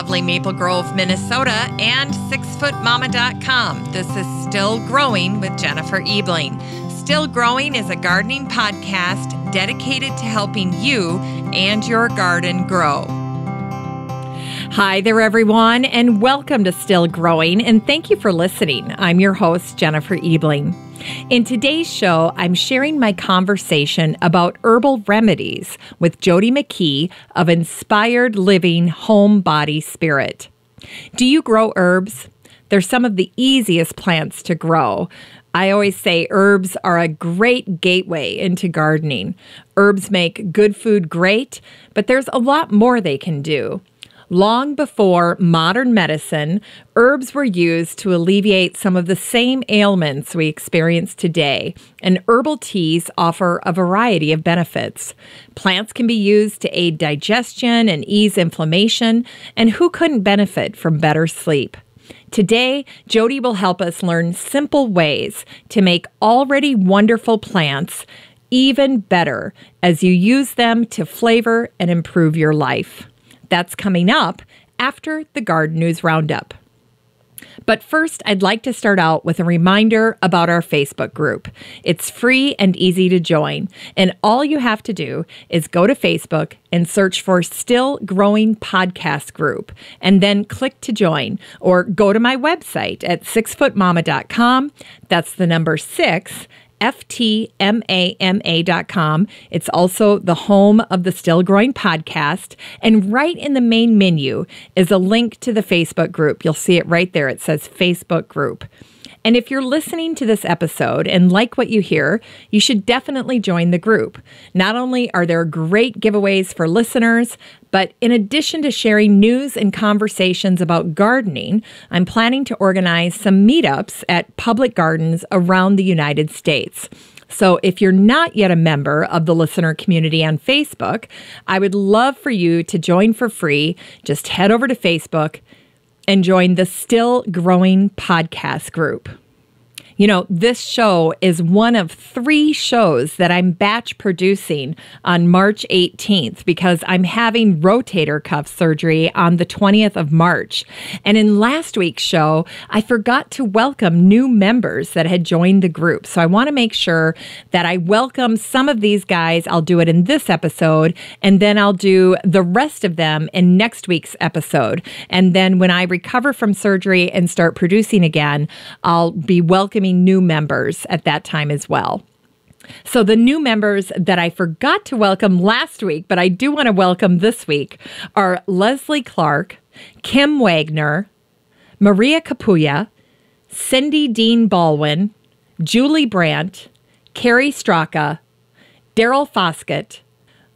lovely Maple Grove, Minnesota, and 6footmama.com. This is Still Growing with Jennifer Ebling. Still Growing is a gardening podcast dedicated to helping you and your garden grow. Hi there, everyone, and welcome to Still Growing, and thank you for listening. I'm your host, Jennifer Ebling. In today's show, I'm sharing my conversation about herbal remedies with Jodi McKee of Inspired Living Home Body Spirit. Do you grow herbs? They're some of the easiest plants to grow. I always say herbs are a great gateway into gardening. Herbs make good food great, but there's a lot more they can do. Long before modern medicine, herbs were used to alleviate some of the same ailments we experience today, and herbal teas offer a variety of benefits. Plants can be used to aid digestion and ease inflammation, and who couldn't benefit from better sleep? Today, Jodi will help us learn simple ways to make already wonderful plants even better as you use them to flavor and improve your life. That's coming up after the Garden News Roundup. But first, I'd like to start out with a reminder about our Facebook group. It's free and easy to join, and all you have to do is go to Facebook and search for Still Growing Podcast Group, and then click to join, or go to my website at 6footmama.com. That's the number 6, FTMAMA.com. It's also the home of the Still Growing podcast. And right in the main menu is a link to the Facebook group. You'll see it right there. It says Facebook group. And if you're listening to this episode and like what you hear, you should definitely join the group. Not only are there great giveaways for listeners, but in addition to sharing news and conversations about gardening, I'm planning to organize some meetups at public gardens around the United States. So if you're not yet a member of the listener community on Facebook, I would love for you to join for free. Just head over to Facebook and join the Still Growing podcast group. You know, this show is one of 3 shows that I'm batch producing on March 18th because I'm having rotator cuff surgery on the 20th of March. And in last week's show, I forgot to welcome new members that had joined the group. So I want to make sure that I welcome some of these guys. I'll do it in this episode, and then I'll do the rest of them in next week's episode. And then when I recover from surgery and start producing again, I'll be welcoming new members at that time as well. So the new members that I forgot to welcome last week, but I do want to welcome this week, are Leslie Clark, Kim Wagner, Maria Capulla, Cindy Dean Baldwin, Julie Brandt, Carrie Straka, Daryl Foskett,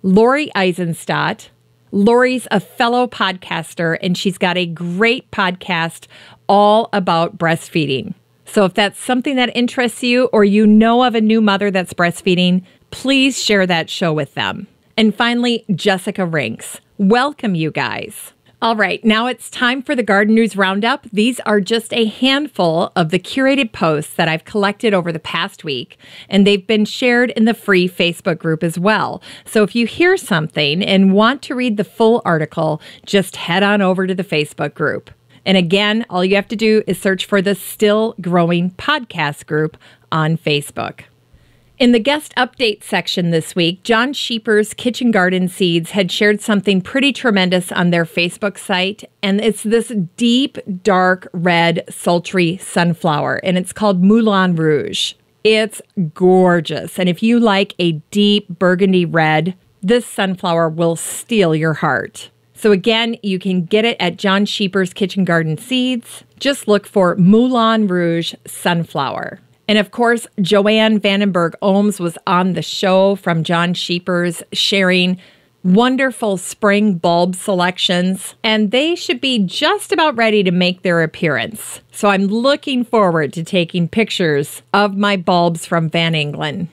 Lori Eisenstadt. Lori's a fellow podcaster, and she's got a great podcast all about breastfeeding. So if that's something that interests you, or you know of a new mother that's breastfeeding, please share that show with them. And finally, Jessica Rinks. Welcome, you guys. All right, now it's time for the Garden News Roundup. These are just a handful of the curated posts that I've collected over the past week, and they've been shared in the free Facebook group as well. So if you hear something and want to read the full article, just head on over to the Facebook group. And again, all you have to do is search for the Still Growing podcast group on Facebook. In the guest update section this week, John Sheeper's Kitchen Garden Seeds had shared something pretty tremendous on their Facebook site, and it's this deep, dark red, sultry sunflower, and it's called Moulin Rouge. It's gorgeous, and if you like a deep burgundy red, this sunflower will steal your heart. So again, you can get it at John Sheeper's Kitchen Garden Seeds. Just look for Moulin Rouge Sunflower. And of course, Joanne Vandenberg-Ohms was on the show from John Sheeper's, sharing wonderful spring bulb selections, and they should be just about ready to make their appearance. So I'm looking forward to taking pictures of my bulbs from Van Engelen.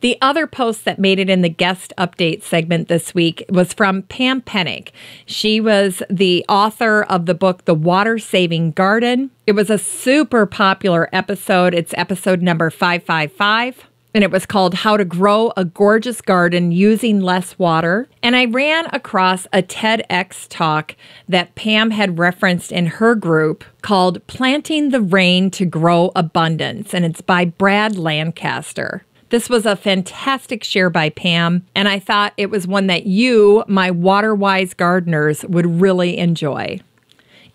The other post that made it in the guest update segment this week was from Pam Pennick. She was the author of the book, The Water Saving Garden. It was a super popular episode. It's episode number 555. and it was called How to Grow a Gorgeous Garden Using Less Water. And I ran across a TEDx talk that Pam had referenced in her group called Planting the Rain to Grow Abundance, and it's by Brad Lancaster. This was a fantastic share by Pam, and I thought it was one that you, my water-wise gardeners, would really enjoy.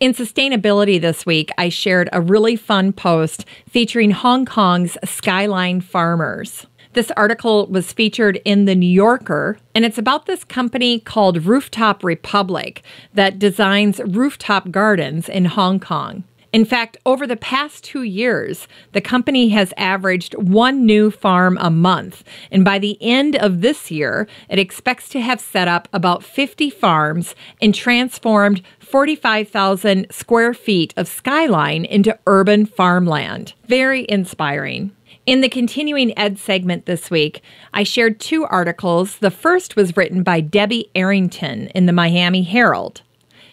In sustainability this week, I shared a really fun post featuring Hong Kong's Skyline Farmers. This article was featured in The New Yorker, and it's about this company called Rooftop Republic that designs rooftop gardens in Hong Kong. In fact, over the past 2 years, the company has averaged 1 new farm a month. And by the end of this year, it expects to have set up about 50 farms and transformed 45,000 square feet of skyline into urban farmland. Very inspiring. In the continuing ed segment this week, I shared 2 articles. The first was written by Debbie Arrington in the Miami Herald.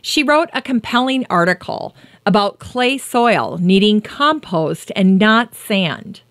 She wrote a compelling article about clay soil needing compost and not sand.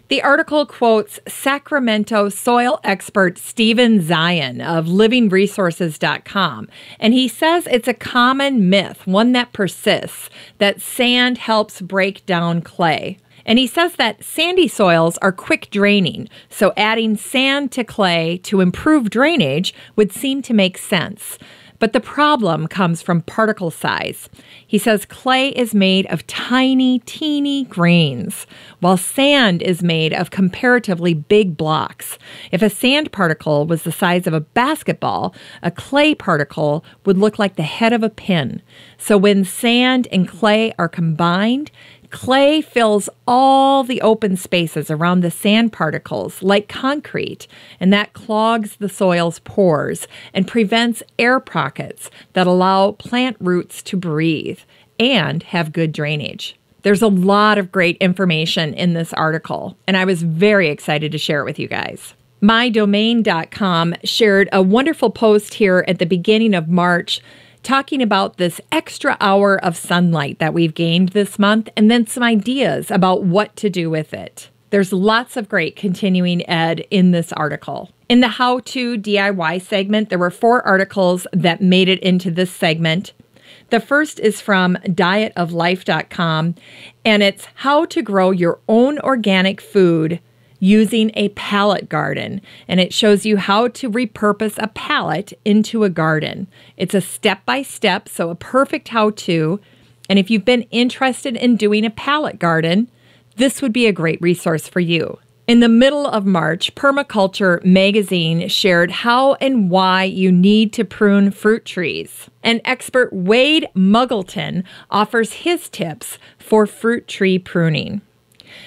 The article quotes Sacramento soil expert Steven Zion of livingresources.com, and he says it's a common myth, one that persists, that sand helps break down clay. And he says that sandy soils are quick draining, so adding sand to clay to improve drainage would seem to make sense. But the problem comes from particle size. He says clay is made of tiny, teeny grains, while sand is made of comparatively big blocks. If a sand particle was the size of a basketball, a clay particle would look like the head of a pin. So when sand and clay are combined, clay fills all the open spaces around the sand particles like concrete, and that clogs the soil's pores and prevents air pockets that allow plant roots to breathe and have good drainage. There's a lot of great information in this article, and I was very excited to share it with you guys. MyDomain.com shared a wonderful post here at the beginning of March talking about this extra hour of sunlight that we've gained this month, and then some ideas about what to do with it. There's lots of great continuing ed in this article. In the how-to DIY segment, there were 4 articles that made it into this segment. The first is from dietoflife.com, and it's how to grow your own organic food using a pallet garden, and it shows you how to repurpose a pallet into a garden. It's a step-by-step, so a perfect how-to, and if you've been interested in doing a pallet garden, this would be a great resource for you. In the middle of March, Permaculture magazine shared how and why you need to prune fruit trees. And expert Wade Muggleton offers his tips for fruit tree pruning.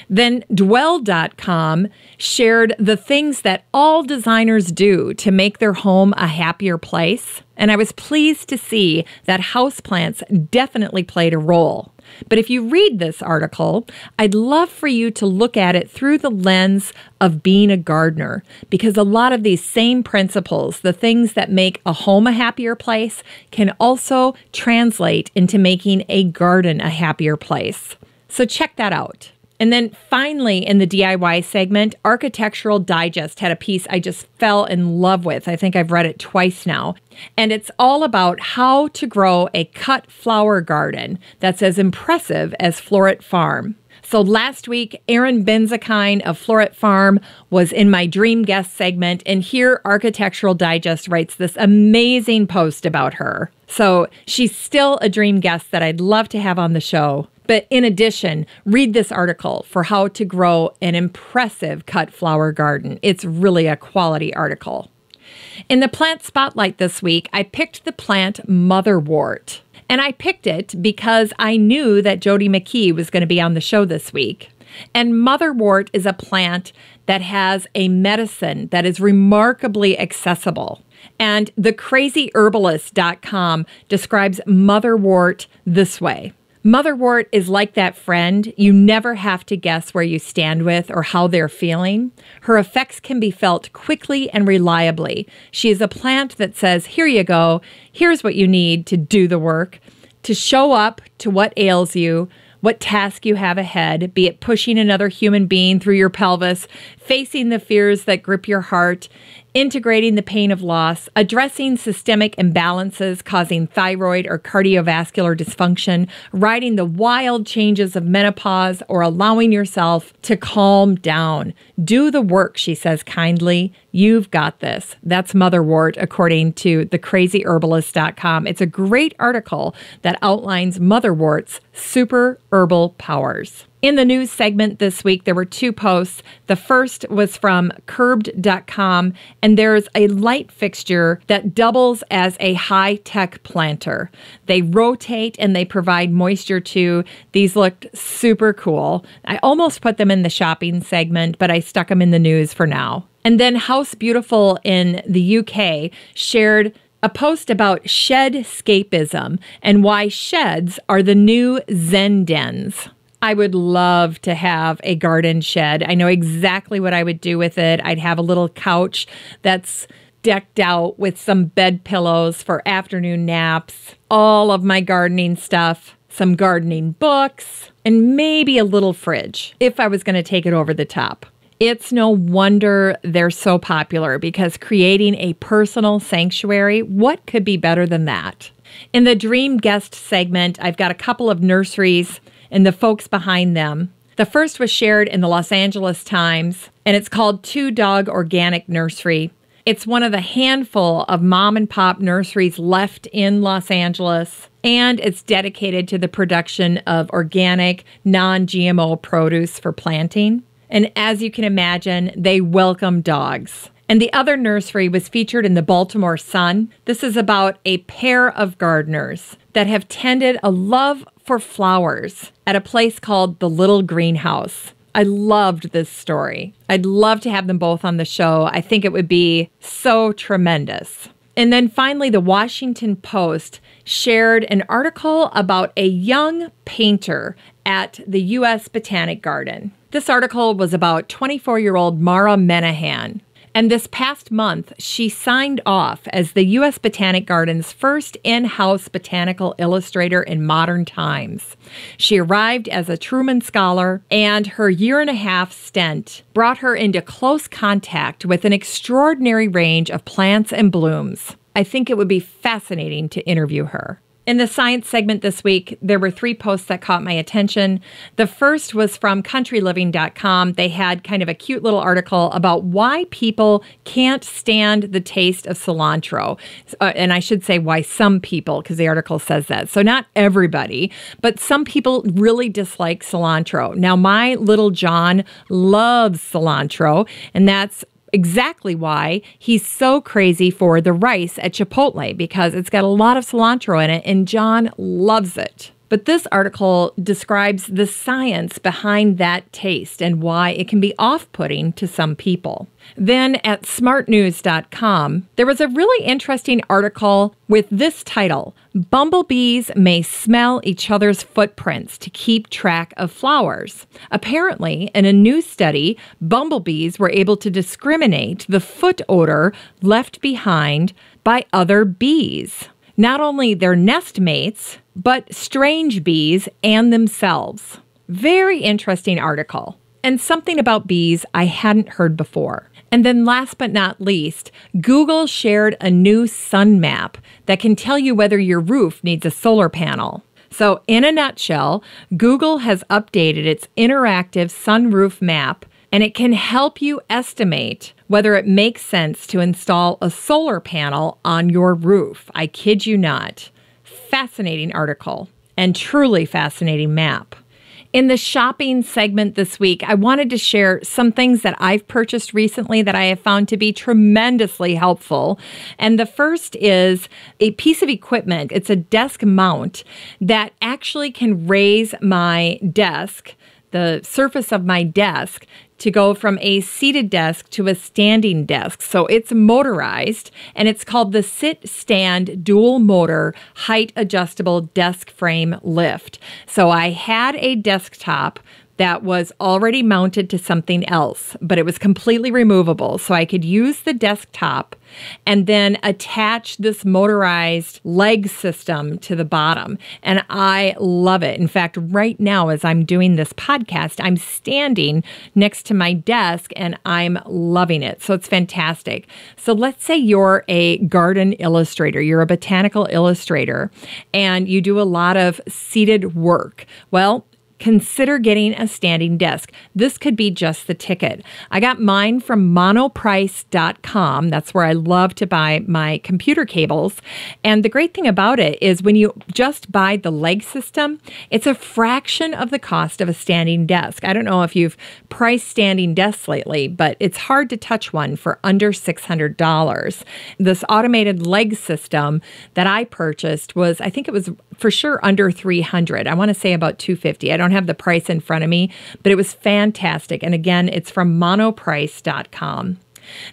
Then Dwell.com shared the things that all designers do to make their home a happier place. And I was pleased to see that houseplants definitely played a role. But if you read this article, I'd love for you to look at it through the lens of being a gardener, because a lot of these same principles, the things that make a home a happier place, can also translate into making a garden a happier place. So check that out. And then finally, in the DIY segment, Architectural Digest had a piece I just fell in love with. I think I've read it twice now. And it's all about how to grow a cut flower garden that's as impressive as Floret Farm. So last week, Erin Benzakein of Floret Farm was in my Dream Guest segment, and here Architectural Digest writes this amazing post about her. So she's still a dream guest that I'd love to have on the show. But in addition, read this article for how to grow an impressive cut flower garden. It's really a quality article. In the plant spotlight this week, I picked the plant motherwort. And I picked it because I knew that Jodi McKee was going to be on the show this week. And motherwort is a plant that has a medicine that is remarkably accessible. And thecrazyherbalist.com describes motherwort this way. Motherwort is like that friend you never have to guess where you stand with or how they're feeling. Her effects can be felt quickly and reliably. She is a plant that says, here you go, here's what you need to do the work, to show up to what ails you, what task you have ahead, be it pushing another human being through your pelvis, facing the fears that grip your heart, integrating the pain of loss, addressing systemic imbalances causing thyroid or cardiovascular dysfunction, riding the wild changes of menopause, or allowing yourself to calm down. Do the work, she says kindly. You've got this. That's Motherwort, according to thecrazyherbalist.com. It's a great article that outlines Motherwort's super herbal powers. In the news segment this week, there were 2 posts. The first was from curbed.com, and there's a light fixture that doubles as a high-tech planter. They rotate and they provide moisture too. These looked super cool. I almost put them in the shopping segment, but I stuck them in the news for now. And then House Beautiful in the UK shared a post about shed escapism and why sheds are the new Zen dens. I would love to have a garden shed. I know exactly what I would do with it. I'd have a little couch that's decked out with some bed pillows for afternoon naps, all of my gardening stuff, some gardening books, and maybe a little fridge if I was going to take it over the top. It's no wonder they're so popular, because creating a personal sanctuary, what could be better than that? In the Dream Guest segment, I've got a couple of nurseries and the folks behind them. The first was shared in the Los Angeles Times, and it's called Two Dog Organic Nursery. It's one of the handful of mom and pop nurseries left in Los Angeles, and it's dedicated to the production of organic, non-GMO produce for planting. And as you can imagine, they welcome dogs. And the other nursery was featured in the Baltimore Sun. This is about a pair of gardeners that have tended a love for flowers at a place called the Little Greenhouse. I loved this story. I'd love to have them both on the show. I think it would be so tremendous. And then finally, the Washington Post shared an article about a young painter at the U.S. Botanic Garden. This article was about 24-year-old Mara Menahan. And this past month, she signed off as the U.S. Botanic Garden's first in-house botanical illustrator in modern times. She arrived as a Truman Scholar, and her 1.5-year stint brought her into close contact with an extraordinary range of plants and blooms. I think it would be fascinating to interview her. In the science segment this week, there were 3 posts that caught my attention. The first was from countryliving.com. They had kind of a cute little article about why people can't stand the taste of cilantro. And I should say why some people, because the article says that. So not everybody, but some people really dislike cilantro. Now, my little John loves cilantro, and that's exactly why he's so crazy for the rice at Chipotle, because it's got a lot of cilantro in it, and John loves it. But this article describes the science behind that taste and why it can be off-putting to some people. Then at smartnews.com, there was a really interesting article with this title: Bumblebees may smell each other's footprints to keep track of flowers. Apparently, in a new study, bumblebees were able to discriminate the foot odor left behind by other bees. Not only their nest mates, but strange bees and themselves. Very interesting article. And something about bees I hadn't heard before. And then last but not least, Google shared a new sun map that can tell you whether your roof needs a solar panel. So in a nutshell, Google has updated its interactive sunroof map, and it can help you estimate whether it makes sense to install a solar panel on your roof. I kid you not. Fascinating article and truly fascinating map. In the shopping segment this week, I wanted to share some things that I've purchased recently that I have found to be tremendously helpful. And the first is a piece of equipment. It's a desk mount that actually can raise my desk, the surface of my desk, to go from a seated desk to a standing desk. So it's motorized, and it's called the Sit-Stand Dual Motor Height Adjustable Desk Frame Lift. So I had a desktop that was already mounted to something else, but it was completely removable. So I could use the desktop and then attach this motorized leg system to the bottom. And I love it. In fact, right now, as I'm doing this podcast, I'm standing next to my desk and I'm loving it. So it's fantastic. So let's say you're a garden illustrator, you're a botanical illustrator, and you do a lot of seated work. Well, consider getting a standing desk. This could be just the ticket. I got mine from monoprice.com. That's where I love to buy my computer cables. And the great thing about it is when you just buy the leg system, it's a fraction of the cost of a standing desk. I don't know if you've priced standing desks lately, but it's hard to touch one for under $600. This automated leg system that I purchased was, I think it was for sure under $300. I want to say about $250. I don't have the price in front of me, but it was fantastic. And again, it's from monoprice.com.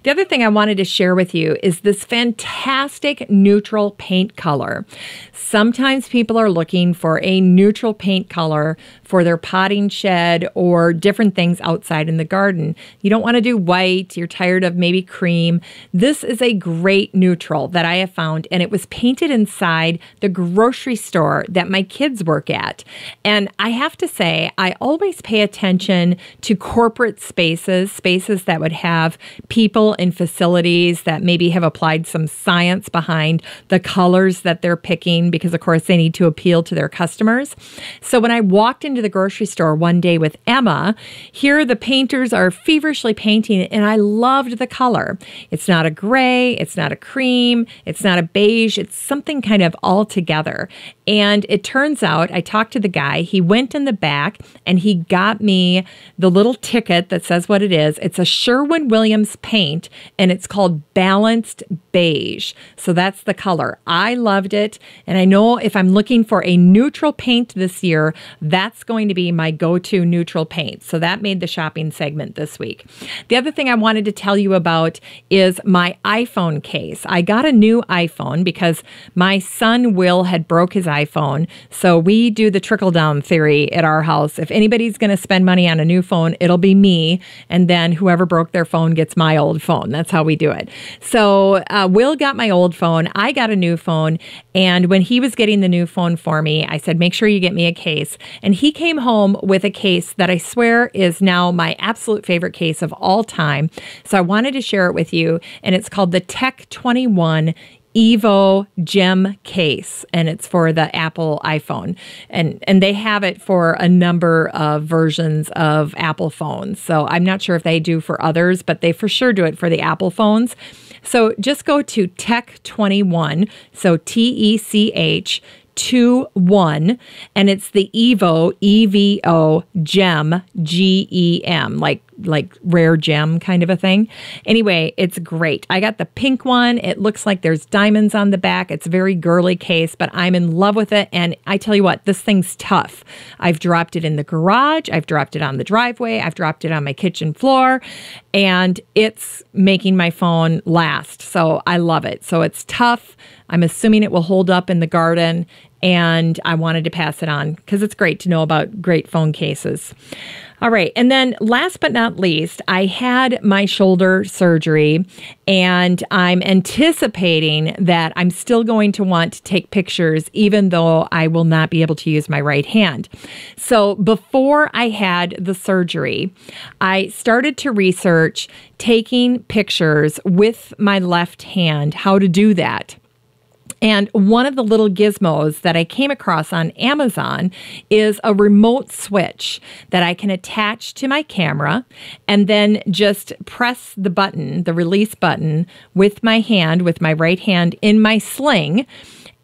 The other thing I wanted to share with you is this fantastic neutral paint color. Sometimes people are looking for a neutral paint color for their potting shed or different things outside in the garden. You don't want to do white. You're tired of maybe cream. This is a great neutral that I have found, and it was painted inside the grocery store that my kids work at. And I have to say, I always pay attention to corporate spaces that would have people in facilities that maybe have applied some science behind the colors that they're picking because, of course, they need to appeal to their customers. So when I walked into the grocery store one day with Emma, here the painters are feverishly painting it, and I loved the color. It's not a gray, it's not a cream, it's not a beige, it's something kind of all together. And it turns out, I talked to the guy, he went in the back and he got me the little ticket that says what it is. It's a Sherwin-Williams paint, and it's called Balanced Beige. So that's the color. I loved it, and I know if I'm looking for a neutral paint this year, that's going to be my go-to neutral paint. So that made the shopping segment this week. The other thing I wanted to tell you about is my iPhone case. I got a new iPhone because my son Will had broke his iPhone. So we do the trickle-down theory at our house. If anybody's going to spend money on a new phone, it'll be me, and then whoever broke their phone gets my old phone. That's how we do it. So Will got my old phone. I got a new phone. And when he was getting the new phone for me, I said, make sure you get me a case. And he came home with a case that I swear is now my absolute favorite case of all time. So I wanted to share it with you. And it's called the Tech 21 Evo Gem case, and it's for the Apple iPhone. And they have it for a number of versions of Apple phones. So I'm not sure if they do for others, but they for sure do it for the Apple phones. So just go to Tech 21, so TECH 21, and it's the Evo, EVO Gem, GEM, like rare gem kind of a thing. Anyway, it's great. I got the pink one. It looks like there's diamonds on the back. It's a very girly case, but I'm in love with it. And I tell you what, this thing's tough. I've dropped it in the garage. I've dropped it on the driveway. I've dropped it on my kitchen floor, and it's making my phone last. So I love it. So it's tough. I'm assuming it will hold up in the garden, and I wanted to pass it on because it's great to know about great phone cases. All right. And then last but not least, I had my shoulder surgery, and I'm anticipating that I'm still going to want to take pictures, even though I will not be able to use my right hand. So before I had the surgery, I started to research taking pictures with my left hand, how to do that. And one of the little gizmos that I came across on Amazon is a remote switch that I can attach to my camera and then just press the button, the release button, with my hand, with my right hand in my sling.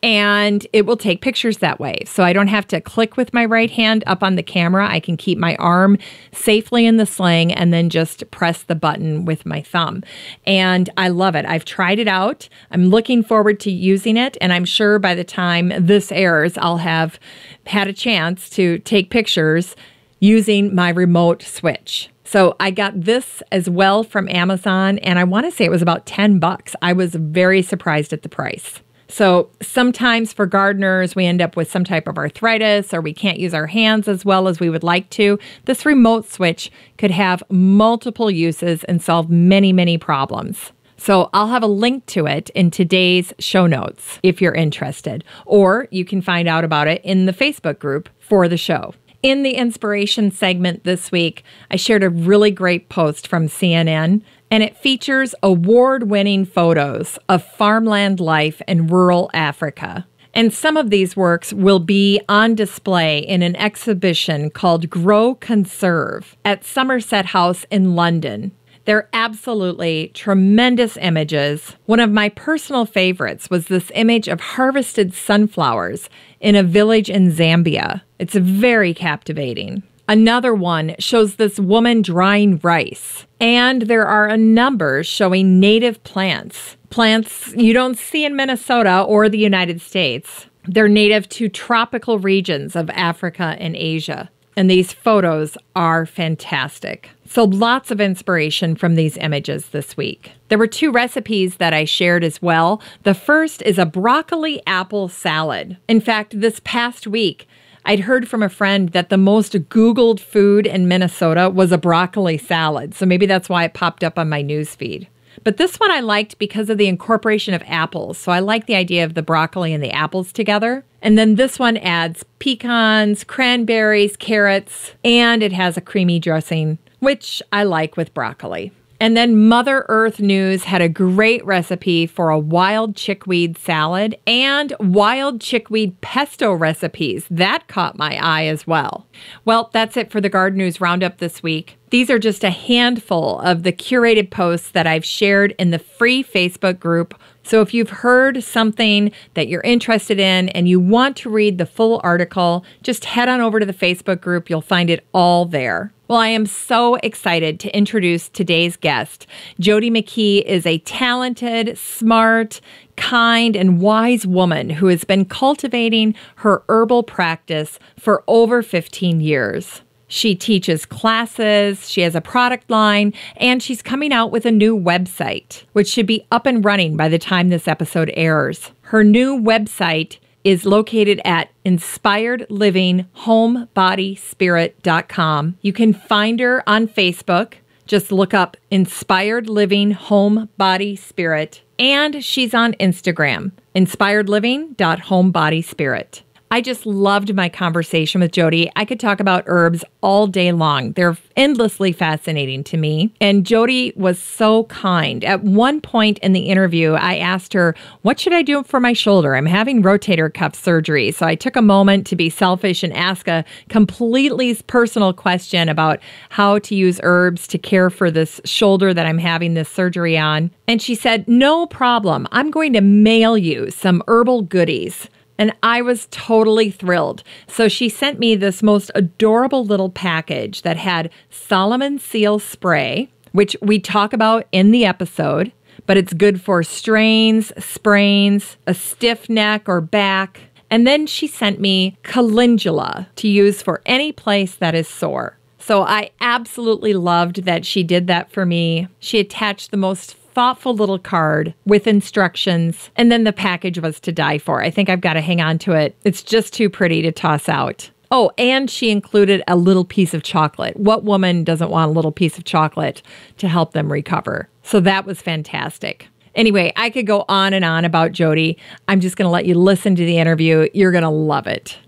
And it will take pictures that way. So I don't have to click with my right hand up on the camera. I can keep my arm safely in the sling and then just press the button with my thumb. And I love it. I've tried it out. I'm looking forward to using it. And I'm sure by the time this airs, I'll have had a chance to take pictures using my remote switch. So I got this as well from Amazon, and I want to say it was about $10. I was very surprised at the price. So sometimes for gardeners, we end up with some type of arthritis or we can't use our hands as well as we would like to. This remote switch could have multiple uses and solve many, many problems. So I'll have a link to it in today's show notes if you're interested, or you can find out about it in the Facebook group for the show. In the inspiration segment this week, I shared a really great post from CNN, and it features award-winning photos of farmland life in rural Africa. And some of these works will be on display in an exhibition called Grow Conserve at Somerset House in London. They're absolutely tremendous images. One of my personal favorites was this image of harvested sunflowers in a village in Zambia. It's very captivating. Another one shows this woman drying rice. And there are a number showing native plants. Plants you don't see in Minnesota or the United States. They're native to tropical regions of Africa and Asia. And these photos are fantastic. So lots of inspiration from these images this week. There were 2 recipes that I shared as well. The first is a broccoli apple salad. In fact, this past week, I'd heard from a friend that the most Googled food in Minnesota was a broccoli salad. So maybe that's why it popped up on my news feed. But this one I liked because of the incorporation of apples. So I like the idea of the broccoli and the apples together. And then this one adds pecans, cranberries, carrots, and it has a creamy dressing, which I like with broccoli. And then Mother Earth News had a great recipe for a wild chickweed salad and wild chickweed pesto recipes. That caught my eye as well. Well, that's it for the Garden News Roundup this week. These are just a handful of the curated posts that I've shared in the free Facebook group. So if you've heard something that you're interested in and you want to read the full article, just head on over to the Facebook group. You'll find it all there. Well, I am so excited to introduce today's guest. Jodi McKee is a talented, smart, kind, and wise woman who has been cultivating her herbal practice for over 15 years. She teaches classes, she has a product line, and she's coming out with a new website, which should be up and running by the time this episode airs. Her new website is located at inspiredlivinghomeBodySpirit.com. You can find her on Facebook. Just look up Inspired Living Home Body Spirit. And she's on Instagram, inspiredliving.homebodyspirit. I just loved my conversation with Jodi. I could talk about herbs all day long. They're endlessly fascinating to me. And Jodi was so kind. At one point in the interview, I asked her, what should I do for my shoulder? I'm having rotator cuff surgery. So I took a moment to be selfish and ask a completely personal question about how to use herbs to care for this shoulder that I'm having this surgery on. And she said, no problem. I'm going to mail you some herbal goodies. And I was totally thrilled. So she sent me this most adorable little package that had Solomon seal spray, which we talk about in the episode, but it's good for strains, sprains, a stiff neck or back. And then she sent me calendula to use for any place that is sore. So I absolutely loved that she did that for me. She attached the most thoughtful little card with instructions, and then the package was to die for. I think I've got to hang on to it. It's just too pretty to toss out. Oh, and she included a little piece of chocolate. What woman doesn't want a little piece of chocolate to help them recover? So that was fantastic. Anyway, I could go on and on about Jodi. I'm just going to let you listen to the interview. You're going to love it.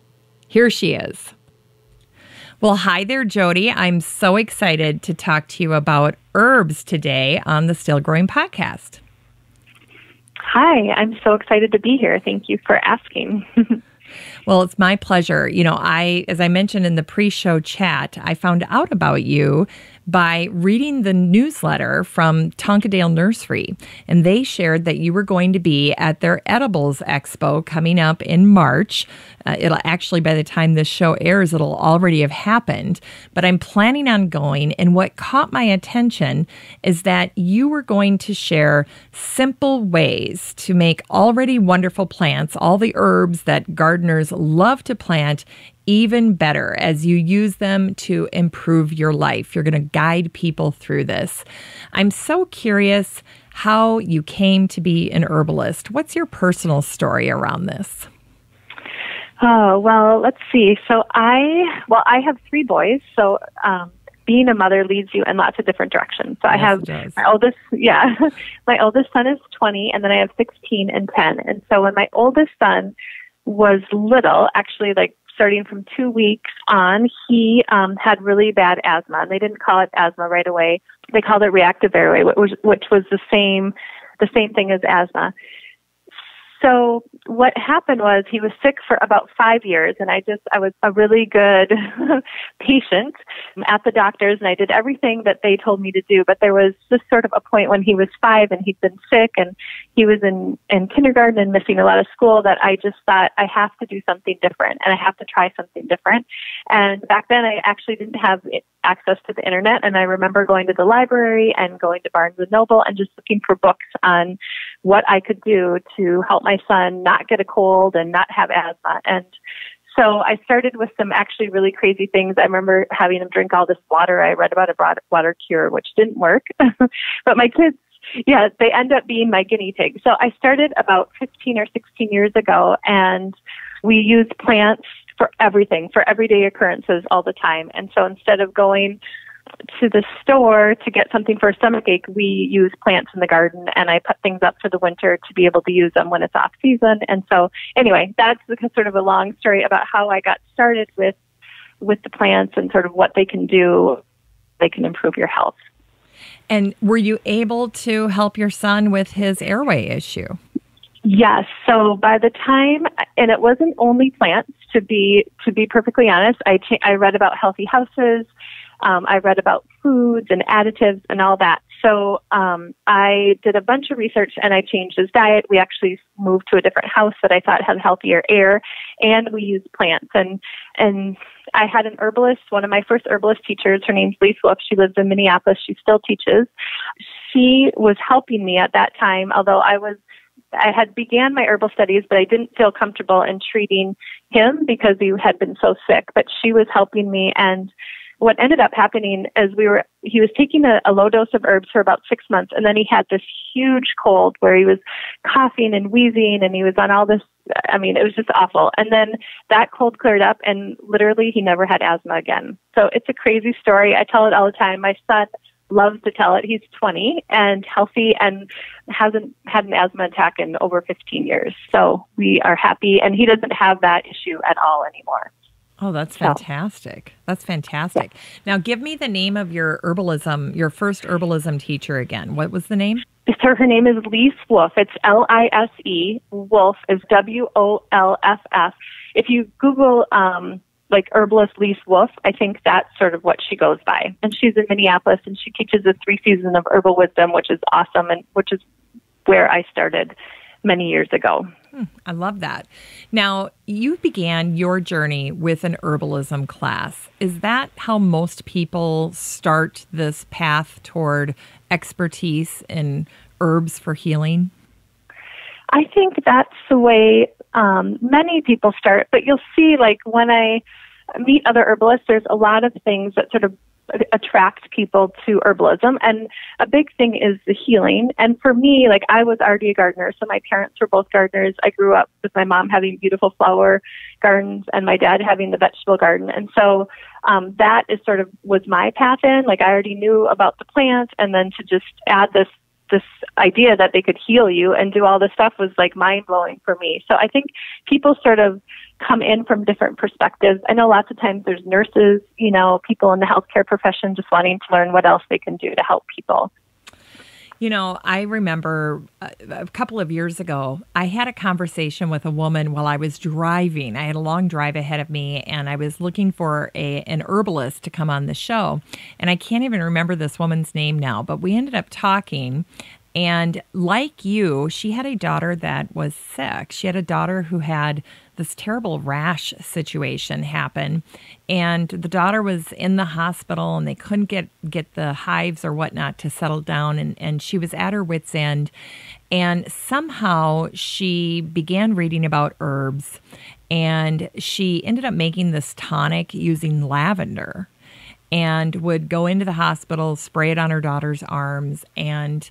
Here she is. Well, hi there, Jodi. I'm so excited to talk to you about herbs today on the Still Growing podcast. Hi, I'm so excited to be here. Thank you for asking. Well, it's my pleasure. You know, as I mentioned in the pre-show chat, I found out about you by reading the newsletter from Tonkadale Nursery, and they shared that you were going to be at their Edibles Expo coming up in March. It'll actually, by the time this show airs, it'll already have happened, but I'm planning on going, and what caught my attention is that you were going to share simple ways to make already wonderful plants, all the herbs that gardeners love to plant, even better as you use them to improve your life. You're going to guide people through this. I'm so curious, how you came to be an herbalist. What's your personal story around this? Oh, well, let's see. So I have 3 boys. So being a mother leads you in lots of different directions. So Yes, I have it does. my oldest son is 20, and then I have 16 and 10. And so when my oldest son was little, actually like starting from 2 weeks on, he had really bad asthma. And they didn't call it asthma right away. They called it reactive airway, which was the same thing as asthma. So what happened was he was sick for about 5 years, and I was a really good patient at the doctor's, and I did everything that they told me to do. But there was just sort of a point when he was 5 and he'd been sick, and he was in kindergarten and missing a lot of school, that I just thought, I have to do something different, and I have to try something different. And back then I actually didn't have access to the internet, and I remember going to the library and going to Barnes & Noble and just looking for books on what I could do to help my son not get a cold and not have asthma. And so I started with some actually really crazy things. I remember having him drink all this water. I read about a water cure, which didn't work. But my kids, they end up being my guinea pigs. So I started about 15 or 16 years ago, and we used plants for everything, for everyday occurrences all the time. And so instead of going to the store to get something for a stomachache, we use plants in the garden, and I put things up for the winter to be able to use them when it's off season. And so anyway, that's sort of a long story about how I got started with the plants and sort of what they can do. They can improve your health. And were you able to help your son with his airway issue? Yes. So by the time, and it wasn't only plants, to be perfectly honest, I read about healthy houses. I read about foods and additives and all that. So I did a bunch of research, and I changed his diet. We actually moved to a different house that I thought had healthier air, and we used plants. And I had an herbalist, one of my first herbalist teachers. Her name's Lise Wolf. She lives in Minneapolis. She still teaches. She was helping me at that time, although I had began my herbal studies, but I didn't feel comfortable in treating him because he had been so sick. But she was helping me, and what ended up happening is he was taking a low dose of herbs for about 6 months, and then he had this huge cold where he was coughing and wheezing, and he was on all this, it was just awful. And then that cold cleared up, and literally he never had asthma again. So it's a crazy story. I tell it all the time. My son loves to tell it. He's 20 and healthy and hasn't had an asthma attack in over 15 years. So we are happy, and he doesn't have that issue at all anymore. Oh, that's fantastic. That's fantastic. Yeah. Now, give me the name of your first herbalism teacher again. What was the name? Her name is Lise Wolf. It's Lise. Wolf is WOLFF. If you Google herbalist Lise Wolf, I think that's sort of what she goes by. And she's in Minneapolis, and she teaches the 3 seasons of herbal wisdom, which is awesome, and which is where I started many years ago. I love that. Now, you began your journey with an herbalism class. Is that how most people start this path toward expertise in herbs for healing? I think that's the way many people start. But you'll see, when I meet other herbalists, there's a lot of things that sort of attract people to herbalism. And a big thing is the healing. And for me, I was already a gardener. So my parents were both gardeners. I grew up with my mom having beautiful flower gardens and my dad having the vegetable garden. And so that is sort of was my path in. I already knew about the plants, and then to just add this idea that they could heal you and do all this stuff was mind-blowing for me. So I think people sort of come in from different perspectives. I know lots of times there's nurses, people in the healthcare profession just wanting to learn what else they can do to help people. I remember a couple of years ago, I had a conversation with a woman while I was driving. I had a long drive ahead of me, and I was looking for an herbalist to come on the show. And I can't even remember this woman's name now, but we ended up talking. And like you, she had a daughter that was sick. She had a daughter who had this terrible rash situation happen. And the daughter was in the hospital, and they couldn't get the hives or whatnot to settle down. And she was at her wit's end. And somehow she began reading about herbs. And she ended up making this tonic using lavender, and would go into the hospital, spray it on her daughter's arms, and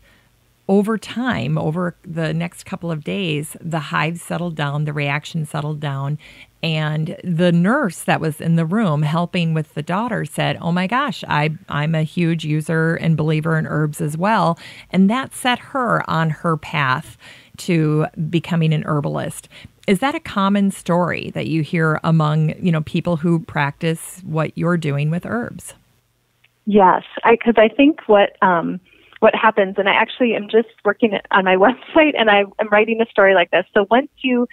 over time, over the next couple of days, the hives settled down, the reaction settled down, and the nurse that was in the room helping with the daughter said, "Oh my gosh, I'm a huge user and believer in herbs as well." And that set her on her path to becoming an herbalist. Is that a common story that you hear among, people who practice what you're doing with herbs? Yes, because I think what happens, and I actually am just working on my website, and I'm writing a story like this. So once you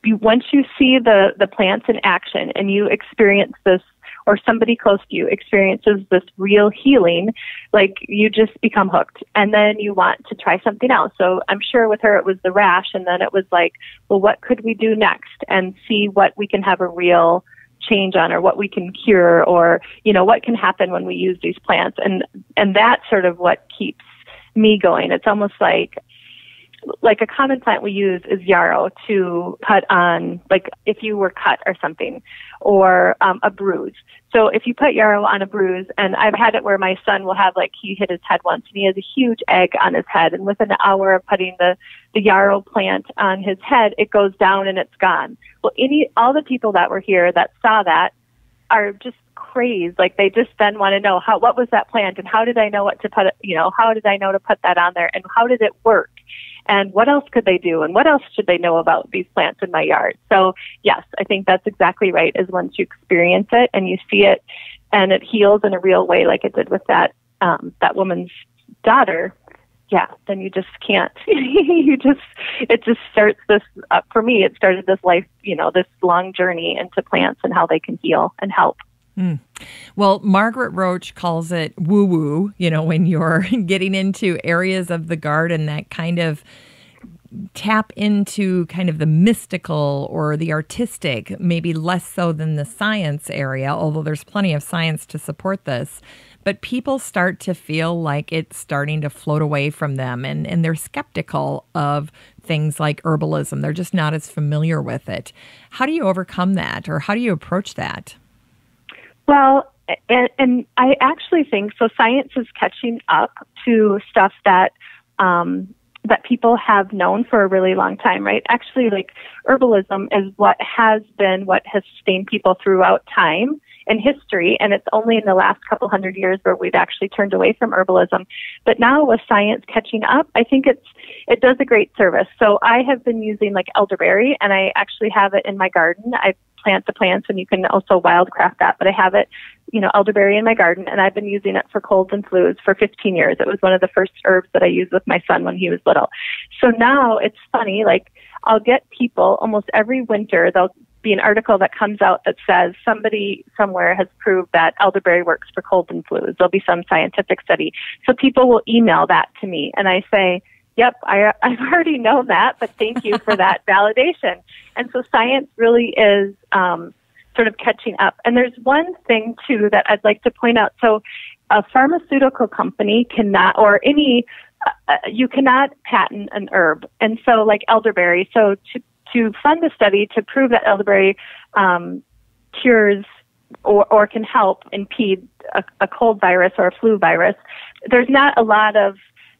see the plants in action, and you experience this, or somebody close to you experiences this real healing, like you just become hooked, and then you want to try something else. So I'm sure with her it was the rash, and then it was like, well, what could we do next, and see what we can have a real change on, or what we can cure, or what can happen when we use these plants, and that's sort of what keeps me going. It's almost like a common plant we use is yarrow to put on, like if you were cut or something, or a bruise. So if you put yarrow on a bruise, and I've had it where my son will have, like, he hit his head once and he has a huge egg on his head, and within an hour of putting the yarrow plant on his head, it goes down and it's gone. Well, all the people that were here that saw that are just crazed. Like, they just then want to know what was that plant, and how did I know what to put, how did I know to put that on there, and how did it work? And what else could they do? And what else should they know about these plants in my yard? So yes, I think that's exactly right, is once you experience it and you see it and it heals in a real way, like it did with that woman's daughter, yeah, then you just can't, it just starts this, for me, it started this life, this long journey into plants and how they can heal and help. Mm. Well, Margaret Roach calls it woo-woo, when you're getting into areas of the garden that kind of tap into kind of the mystical or the artistic, maybe less so than the science area, although there's plenty of science to support this. But people start to feel like it's starting to float away from them, and they're skeptical of things like herbalism. They're just not as familiar with it. How do you overcome that, or how do you approach that? Well, and I actually think, so science is catching up to stuff that people have known for a really long time, right? Actually, like, herbalism is what has sustained people throughout time and history, and it's only in the last couple hundred years where we've actually turned away from herbalism. But now with science catching up, I think it does a great service. So I have been using, like, elderberry, and I actually have it in my garden. I plant the plants, and you can also wildcraft that, but I have it, elderberry in my garden, and I've been using it for colds and flus for 15 years. It was one of the first herbs that I used with my son when he was little. So now it's funny, like, I'll get people almost every winter, there'll be an article that comes out that says somebody somewhere has proved that elderberry works for colds and flus. There'll be some scientific study. So people will email that to me, and I say, yep, I've already known that, but thank you for that validation. And so science really is sort of catching up. And there's one thing, too, that I'd like to point out. So a pharmaceutical company cannot, or you cannot patent an herb. And so, like elderberry, so to fund a study to prove that elderberry cures or can help impede a cold virus or a flu virus, there's not a lot of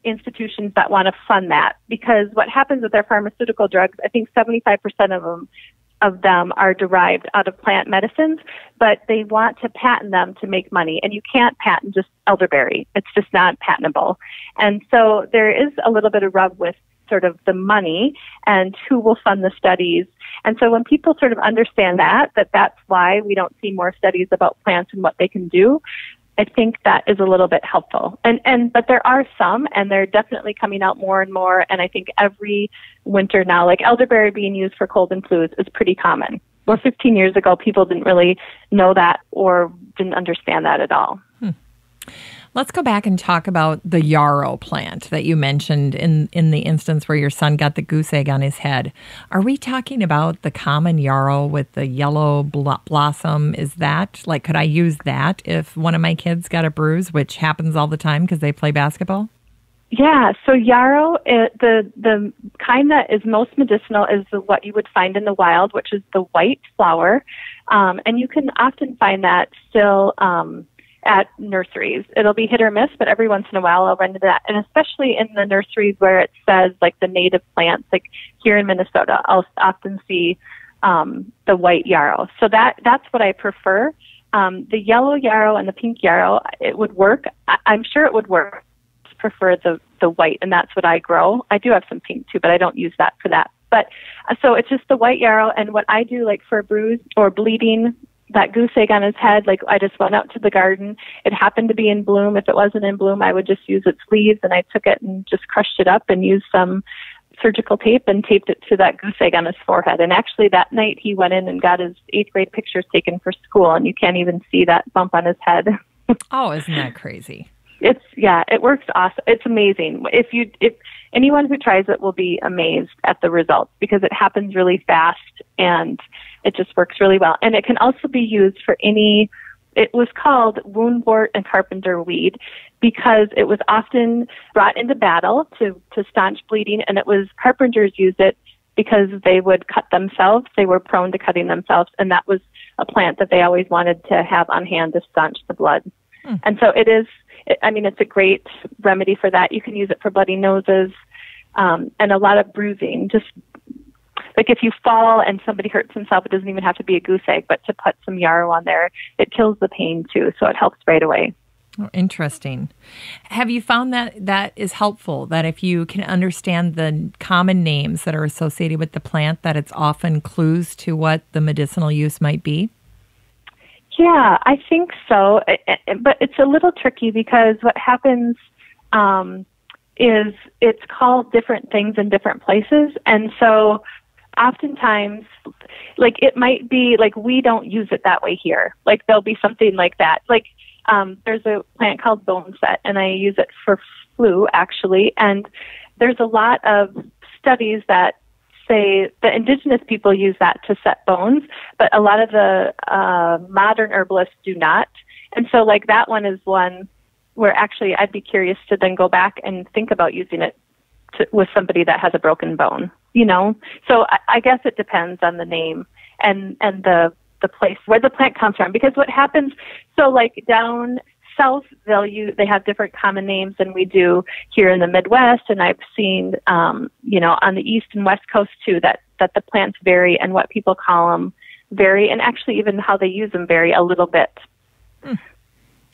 institutions that want to fund that, because what happens with their pharmaceutical drugs, I think 75% of them are derived out of plant medicines, but they want to patent them to make money, and you can't patent just elderberry. It's just not patentable. And so there is a little bit of rub with sort of the money and who will fund the studies. And so when people sort of understand that's why we don't see more studies about plants and what they can do, I think that is a little bit helpful. But there are some, and they're definitely coming out more and more. And I think every winter now, like elderberry being used for cold and flus is pretty common. Where 15 years ago, people didn't really know that or didn't understand that at all. Let's go back and talk about the yarrow plant that you mentioned in the instance where your son got the goose egg on his head. Are we talking about the common yarrow with the yellow blossom? Is that, like, could I use that if one of my kids got a bruise, which happens all the time because they play basketball? Yeah, so yarrow, the kind that is most medicinal is what you would find in the wild, which is the white flower. And you can often find that still at nurseries. It'll be hit or miss, but every once in a while I'll run into that. And especially in the nurseries where it says like the native plants, like here in Minnesota, I'll often see the white yarrow. So that's what I prefer. The yellow yarrow and the pink yarrow, it would work. I'm sure it would work. I prefer the white, and that's what I grow. I do have some pink too, but I don't use that for that. But so it's just the white yarrow, and what I do, like for a bruise or bleeding, that goose egg on his head, like I just went out to the garden. It happened to be in bloom. If it wasn't in bloom, I would just use its leaves, and I took it and just crushed it up and used some surgical tape and taped it to that goose egg on his forehead. And actually that night he went in and got his 8th grade pictures taken for school, and you can't even see that bump on his head. Oh, isn't that crazy? It works awesome. It's amazing. If anyone who tries it will be amazed at the results, because it happens really fast and it just works really well. And it can also be used for it was called woundwort and carpenter weed because it was often brought into battle to staunch bleeding, and carpenters used it because they would cut themselves. They were prone to cutting themselves, and that was a plant that they always wanted to have on hand to staunch the blood. And so it's a great remedy for that. You can use it for bloody noses and a lot of bruising. Just like if you fall and somebody hurts himself, it doesn't even have to be a goose egg, but to put some yarrow on there, it kills the pain too. So it helps right away. Oh, interesting. Have you found that is helpful, that if you can understand the common names that are associated with the plant, that it's often clues to what the medicinal use might be? Yeah, I think so. But it's a little tricky because what happens is it's called different things in different places. And so oftentimes, like it might be like we don't use it that way here. Like there'll be something like that. Like there's a plant called bone set, and I use it for flu actually. And there's a lot of studies that say the indigenous people use that to set bones, but a lot of the modern herbalists do not. And so like that one is one where actually I'd be curious to then go back and think about using it with somebody that has a broken bone, you know? So I guess it depends on the name and the place where the plant comes from, because what happens, so like down south, they have different common names than we do here in the Midwest, and I've seen, on the East and West Coast too, that the plants vary and what people call them vary, and actually even how they use them vary a little bit.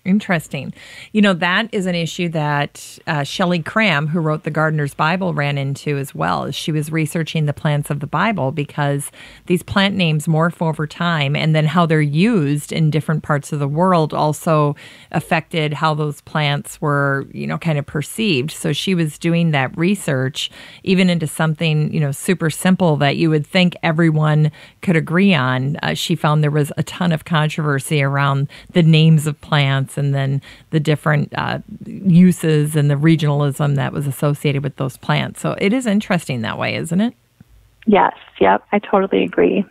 Interesting. That is an issue that Shelley Cram, who wrote the Gardener's Bible, ran into as well. She was researching the plants of the Bible because these plant names morph over time, and then how they're used in different parts of the world also affected how those plants were, kind of perceived. So she was doing that research even into something, super simple that you would think everyone could agree on. She found there was a ton of controversy around the names of plants and then the different uses and the regionalism that was associated with those plants. So it is interesting that way, isn't it? Yes. Yep. I totally agree.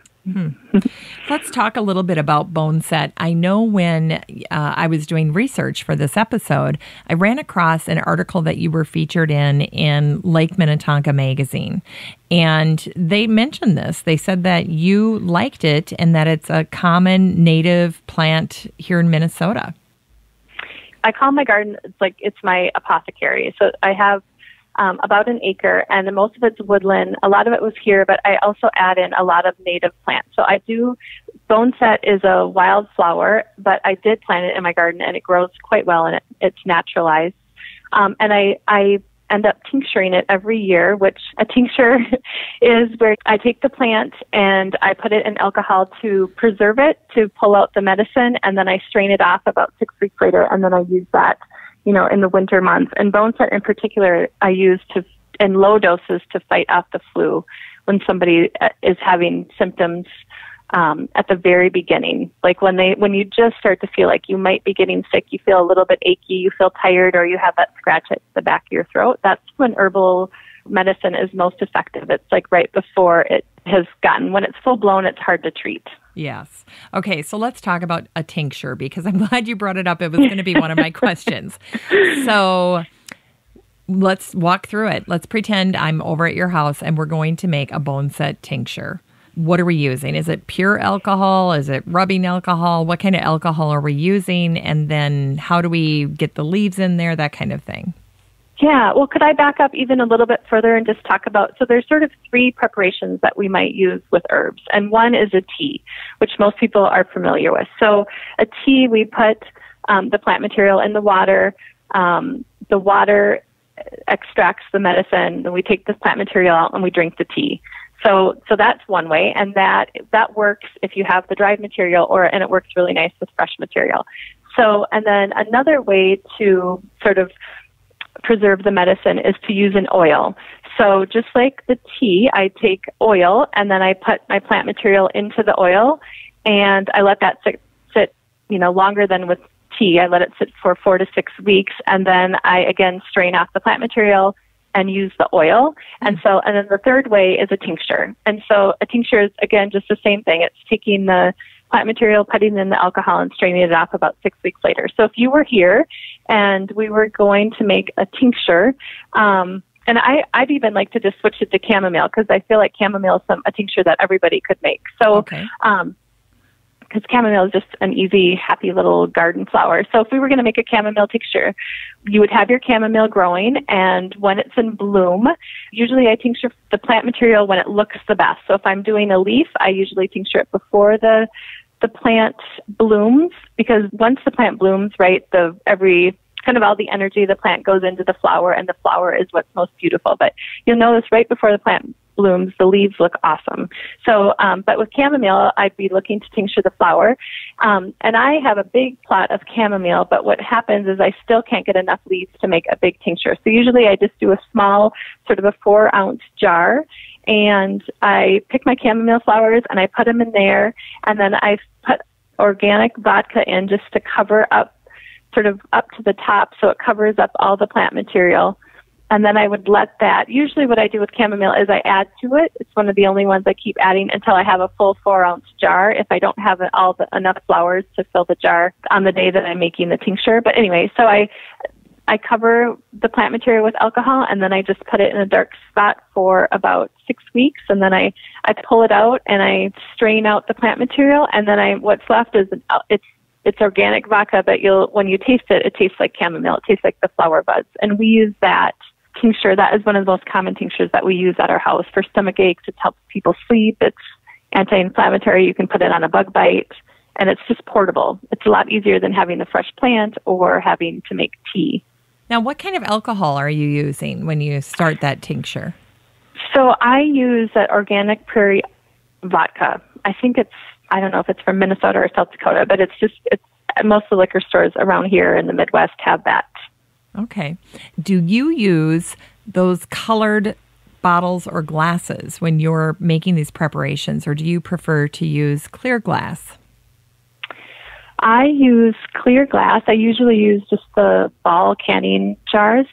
Let's talk a little bit about bone set. I know when I was doing research for this episode, I ran across an article that you were featured in Lake Minnetonka magazine. And they mentioned this. They said that you liked it and that it's a common native plant here in Minnesota. I call my garden, it's my apothecary. So I have about an acre, and most of it's woodland. A lot of it was here, but I also add in a lot of native plants. So bone set is a wild flower, but I did plant it in my garden, and it grows quite well, and it's naturalized. And I end up tincturing it every year, which a tincture is where I take the plant and I put it in alcohol to preserve it, to pull out the medicine, and then I strain it off about 6 weeks later, and then I use that, in the winter months. And bone set in particular, I use in low doses to fight off the flu when somebody is having symptoms at the very beginning. Like when you just start to feel like you might be getting sick, you feel a little bit achy, you feel tired, or you have that scratch at the back of your throat. That's when herbal medicine is most effective. It's like right before it has gotten, when it's full blown, it's hard to treat. Yes. Okay, so let's talk about a tincture, because I'm glad you brought it up. It was going to be one of my questions. So let's walk through it. Let's pretend I'm over at your house and we're going to make a bone set tincture. what are we using? Is it pure alcohol? Is it rubbing alcohol? What kind of alcohol are we using? And then how do we get the leaves in there? That kind of thing. Yeah, well, could I back up even a little bit further and just talk about, so there's sort of 3 preparations that we might use with herbs, and one is a tea, which most people are familiar with. So a tea, we put the plant material in the water. The water extracts the medicine, and we take this plant material out and we drink the tea. So that's one way, and that works if you have the dried material, and it works really nice with fresh material. So, and then another way to sort of preserve the medicine is to use an oil. So just like the tea, I take oil and then I put my plant material into the oil and I let that sit longer than with tea. I let it sit for 4 to 6 weeks and then I again strain off the plant material and use the oil. And then the third way is a tincture. And so a tincture is again just the same thing. It's taking the plant material, putting in the alcohol, and straining it off about 6 weeks later. So if you were here and we were going to make a tincture, and I'd even like to just switch it to chamomile because I feel like chamomile is a tincture that everybody could make. So, because chamomile is just an easy, happy little garden flower. So if we were going to make a chamomile tincture, you would have your chamomile growing, and when it's in bloom, usually I tincture the plant material when it looks the best. So if I'm doing a leaf, I usually tincture it before the plant blooms, because once the plant blooms, right, every kind of all the energy of the plant goes into the flower, and the flower is what's most beautiful. But you'll notice right before the plant blooms, the leaves look awesome. So, but with chamomile, I'd be looking to tincture the flower. And I have a big plot of chamomile, but what happens is I still can't get enough leaves to make a big tincture. So usually I just do a small, sort of a 4-ounce jar, and I pick my chamomile flowers and I put them in there, and then I put organic vodka in just to cover up, sort of up to the top, so it covers up all the plant material. And then I would let that, usually what I do with chamomile is I add to it. It's one of the only ones I keep adding until I have a full 4-ounce jar if I don't have enough flowers to fill the jar on the day that I'm making the tincture. But anyway, so I cover the plant material with alcohol, and then I just put it in a dark spot for about 6 weeks, and then I pull it out and I strain out the plant material, and then what's left is it's organic vodka, but when you taste it, it tastes like chamomile. It tastes like the flower buds, and we use that tincture. That is one of the most common tinctures that we use at our house for stomach aches. It helps people sleep. It's anti-inflammatory. You can put it on a bug bite, and it's just portable. It's a lot easier than having a fresh plant or having to make tea. Now, what kind of alcohol are you using when you start that tincture? So I use that organic prairie vodka. I don't know if it's from Minnesota or South Dakota, but it's most of the liquor stores around here in the Midwest have that. Okay. Do you use those colored bottles or glasses when you're making these preparations, or do you prefer to use clear glass? I use clear glass. I usually use just the ball canning jars,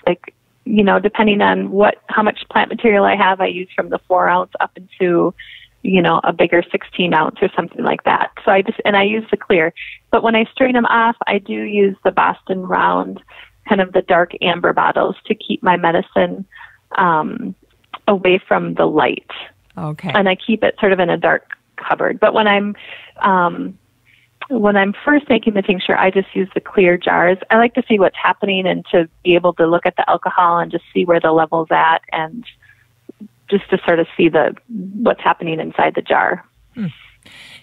depending on how much plant material I have. I use from the 4-ounce up into, a bigger 16-ounce or something like that. So I use the clear. But when I strain them off, I do use the Boston Round, kind of the dark amber bottles, to keep my medicine away from the light. Okay. And I keep it sort of in a dark cupboard. But when I'm first making the tincture, I just use the clear jars. I like to see what's happening and to be able to look at the alcohol and just see where the level's at, and just to sort of see what's happening inside the jar.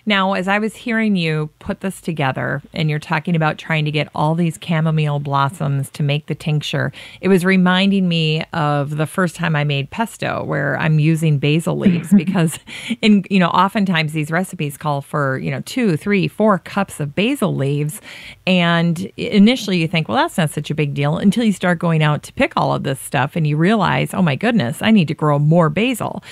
Now, as I was hearing you put this together, and you're talking about trying to get all these chamomile blossoms to make the tincture, it was reminding me of the first time I made pesto, where I'm using basil leaves because, oftentimes these recipes call for, 2, 3, 4 cups of basil leaves. And initially you think, well, that's not such a big deal, until you start going out to pick all of this stuff and you realize, oh my goodness, I need to grow more basil.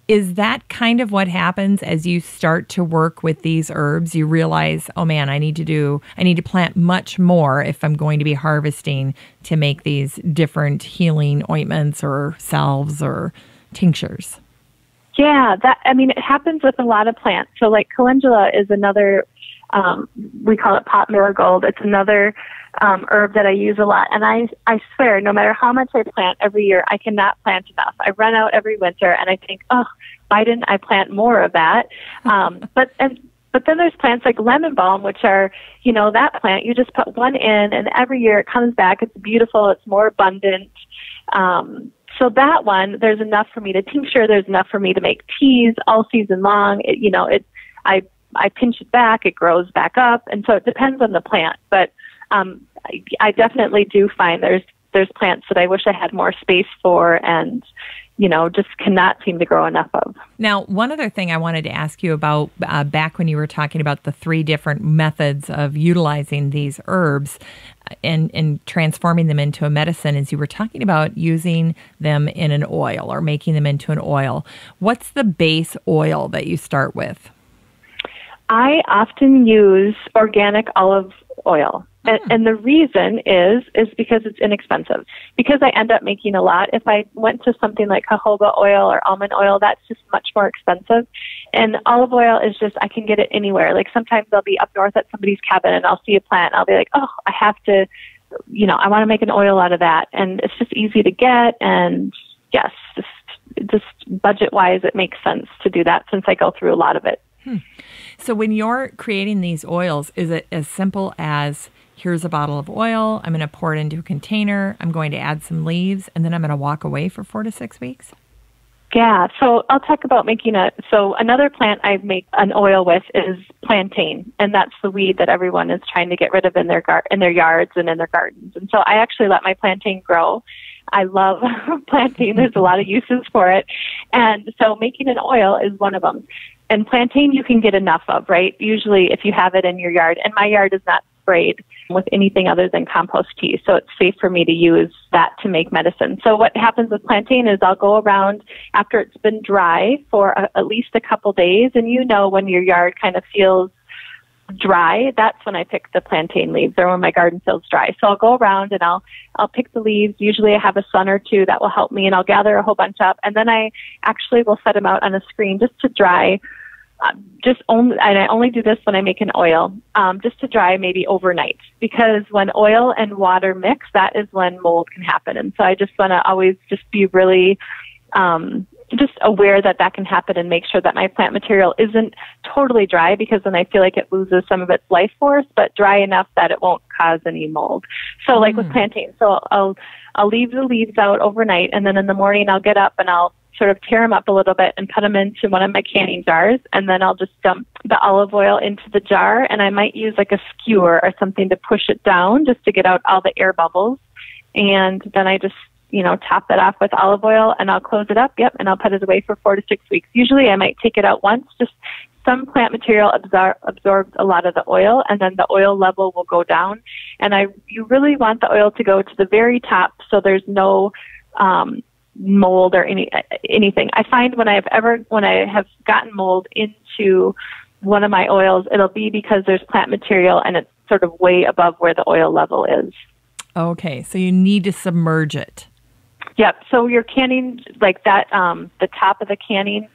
Is that kind of what happens as you start to work with these herbs? You realize, oh man, I need to plant much more if I'm going to be harvesting to make these different healing ointments or salves or tinctures. Yeah, it happens with a lot of plants. So like calendula is another We call it pot marigold. It's another herb that I use a lot. And I swear, no matter how much I plant every year, I cannot plant enough. I run out every winter and I think, oh, why didn't I plant more of that? But then there's plants like lemon balm, which are, that plant, you just put one in and every year it comes back. It's beautiful. It's more abundant. So that one, there's enough for me to tincture. There's enough for me to make teas all season long. I pinch it back, it grows back up. And so it depends on the plant. But I definitely do find there's plants that I wish I had more space for and, just cannot seem to grow enough of. Now, one other thing I wanted to ask you about back when you were talking about the 3 different methods of utilizing these herbs and transforming them into a medicine is you were talking about using them in an oil or making them into an oil. What's the base oil that you start with? I often use organic olive oil. And the reason is because it's inexpensive. Because I end up making a lot. If I went to something like jojoba oil or almond oil, that's just much more expensive. And olive oil is just, I can get it anywhere. Like sometimes I'll be up north at somebody's cabin and I'll see a plant and I'll be like, oh, I have to, I want to make an oil out of that. And it's just easy to get. And yes, just budget-wise, it makes sense to do that since I go through a lot of it. So when you're creating these oils, is it as simple as here's a bottle of oil, I'm going to pour it into a container, I'm going to add some leaves, and then I'm going to walk away for 4 to 6 weeks? Yeah, so I'll talk about so another plant I make an oil with is plantain, and that's the weed that everyone is trying to get rid of in their yards and in their gardens. And so I actually let my plantain grow. I love plantain. There's a lot of uses for it. And so making an oil is one of them. And plantain you can get enough of, right? Usually if you have it in your yard. And my yard is not sprayed with anything other than compost tea. So it's safe for me to use that to make medicine. So what happens with plantain is I'll go around after it's been dry for at least a couple days. And when your yard kind of feels dry, that's when I pick the plantain leaves or when my garden feels dry. So I'll go around and I'll pick the leaves. Usually I have a sun or two that will help me and I'll gather a whole bunch up. And then I actually will set them out on a screen just to dry. And I only do this when I make an oil, just to dry maybe overnight, because when oil and water mix, that is when mold can happen. And so I just want to always just be really just aware that can happen and make sure that my plant material isn't totally dry, because then I feel like it loses some of its life force, but dry enough that it won't cause any mold. So like with plantain, so I'll leave the leaves out overnight, and then in the morning I'll get up and I'll sort of tear them up a little bit and put them into one of my canning jars, and then I'll just dump the olive oil into the jar, and I might use like a skewer or something to push it down just to get out all the air bubbles. And then I just, top that off with olive oil, and I'll close it up, and I'll put it away for 4 to 6 weeks. Usually I might take it out once, just some plant material absorbs a lot of the oil, and then the oil level will go down. And you really want the oil to go to the very top so there's no mold or anything. I find when I have gotten mold into one of my oils, it'll be because there's plant material and it's sort of way above where the oil level is. Okay, so you need to submerge it. Yep. So your canning, like that, the top of the canning,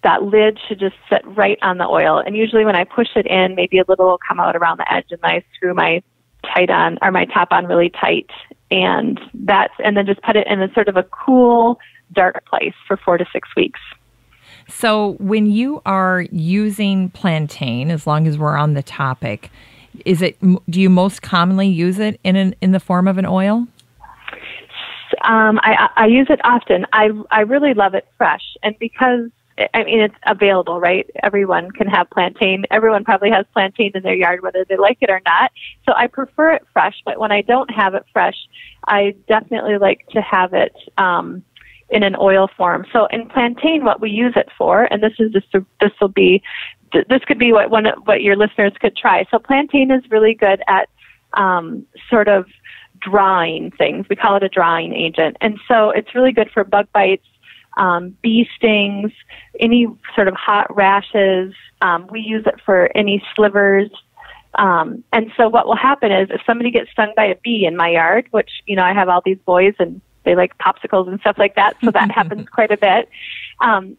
that lid should just sit right on the oil. And usually when I push it in, maybe a little will come out around the edge, and I screw my top on really tight, and then just put it in a sort of a cool, dark place for 4 to 6 weeks. So when you are using plantain, as long as we're on the topic, do you most commonly use it in the form of an oil? I use it often. I really love it fresh, and because it's available, right? Everyone can have plantain. Everyone probably has plantain in their yard, whether they like it or not. So I prefer it fresh, but when I don't have it fresh, I definitely like to have it in an oil form. So in plantain, what we use it for, and this could be what your listeners could try. So plantain is really good at sort of drying things. We call it a drying agent. And so it's really good for bug bites, bee stings, any sort of hot rashes. We use it for any slivers. And so what will happen is if somebody gets stung by a bee in my yard, which, I have all these boys and they like popsicles and stuff like that. So that happens quite a bit.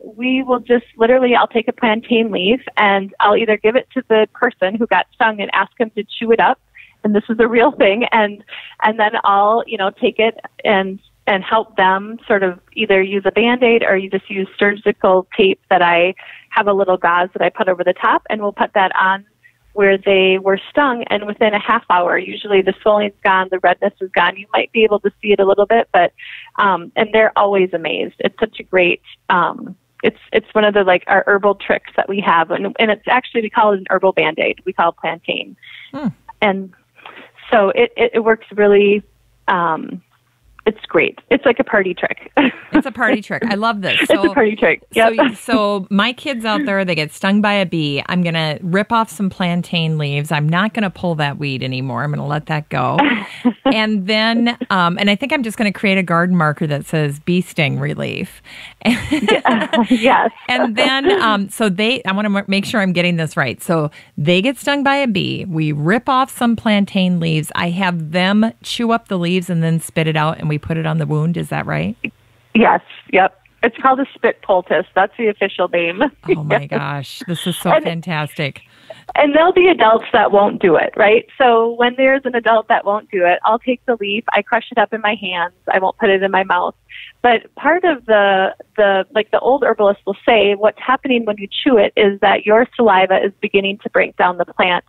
We will just literally, I'll take a plantain leaf and I'll either give it to the person who got stung and ask them to chew it up. And this is a real thing. And then I'll, take it and help them sort of either use a Band-Aid or you just use surgical tape that I have a little gauze that I put over the top, and we'll put that on where they were stung, and within a half hour, usually the swelling's gone, the redness is gone. You might be able to see it a little bit, but, and they're always amazed. It's such a great, it's one of the, like, our herbal tricks that we have, and it's actually, we call it an herbal Band-Aid. We call it plantain. And so it works really, it's great. It's like a party trick. It's a party trick. I love this. So, it's a party trick. Yep. So my kids out there, they get stung by a bee. I'm going to rip off some plantain leaves. I'm not going to pull that weed anymore. I'm going to let that go. And then, and I think I'm just going to create a garden marker that says bee sting relief. Yes. And then, so I want to make sure I'm getting this right. So they get stung by a bee. We rip off some plantain leaves. I have them chew up the leaves and then spit it out, and we put it on the wound. Is that right? Yes. Yep. It's called a spit poultice. That's the official name. Oh my gosh. This is so fantastic. And there'll be adults that won't do it, right? So when there's an adult that won't do it, I'll take the leaf, I crush it up in my hands. I won't put it in my mouth. But part of the old herbalist will say, what's happening when you chew it is that your saliva is beginning to break down the plant.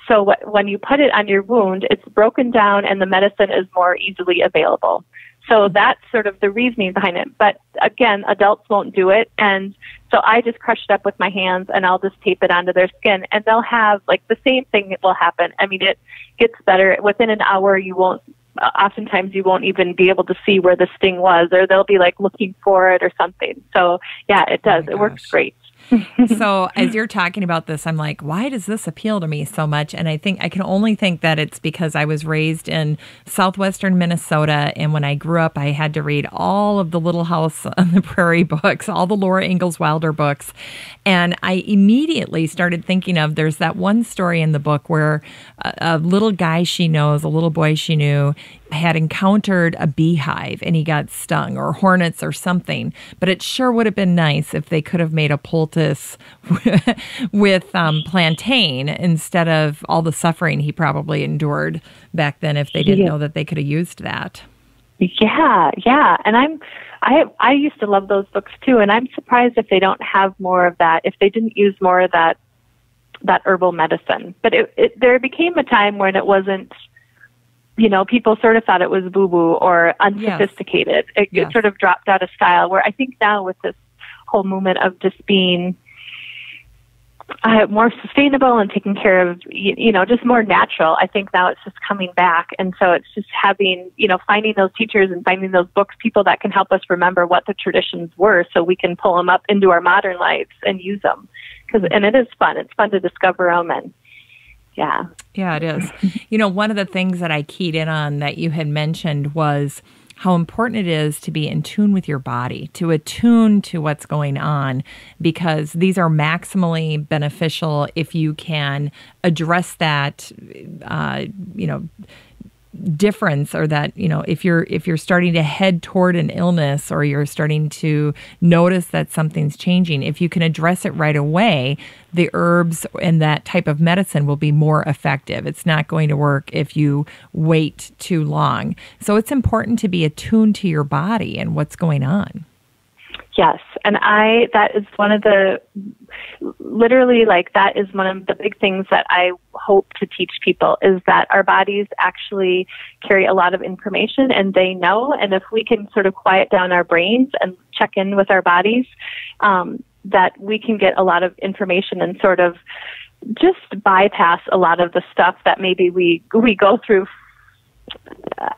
So when you put it on your wound, it's broken down and the medicine is more easily available. So that's sort of the reasoning behind it. But again, adults won't do it. And so I just crush it up with my hands and I'll just tape it onto their skin, and they'll have like the same thing will happen. I mean, it gets better. Within an hour, oftentimes you won't even be able to see where the sting was, or they'll be like looking for it or something. So yeah, it does. It works great. So as you're talking about this, I'm like, why does this appeal to me so much? And I can only think that it's because I was raised in southwestern Minnesota. And when I grew up, I had to read all of the Little House on the Prairie books, all the Laura Ingalls Wilder books. And I immediately started thinking of, there's that one story in the book where a little guy she knows, a little boy she knew, had encountered a beehive and he got stung, or hornets or something. But it sure would have been nice if they could have made a poultice with plantain instead of all the suffering he probably endured back then, if they didn't know that they could have used that. Yeah. And I used to love those books too, and I'm surprised if they don't have more of that, if they didn't use more of that herbal medicine. But there became a time when it wasn't, people sort of thought it was boo-boo or unsophisticated. Yes. It sort of dropped out of style, where I think now with this whole movement of just being more sustainable and taking care of, just more natural, I think now it's just coming back. And so it's just having, finding those teachers and finding those books, people that can help us remember what the traditions were, so we can pull them up into our modern lives and use them. And it is fun. It's fun to discover them. And yeah, it is. One of the things that I keyed in on that you had mentioned was how important it is to be in tune with your body, to attune to what's going on, because these are maximally beneficial if you can address that, difference, or that, if you're starting to head toward an illness, or you're starting to notice that something's changing, if you can address it right away, the herbs and that type of medicine will be more effective. It's not going to work if you wait too long. So it's important to be attuned to your body and what's going on. Yes. And that is one of the big things that I hope to teach people, is that our bodies actually carry a lot of information, and they know. And if we can sort of quiet down our brains and check in with our bodies, that we can get a lot of information and sort of just bypass a lot of the stuff that maybe we go through.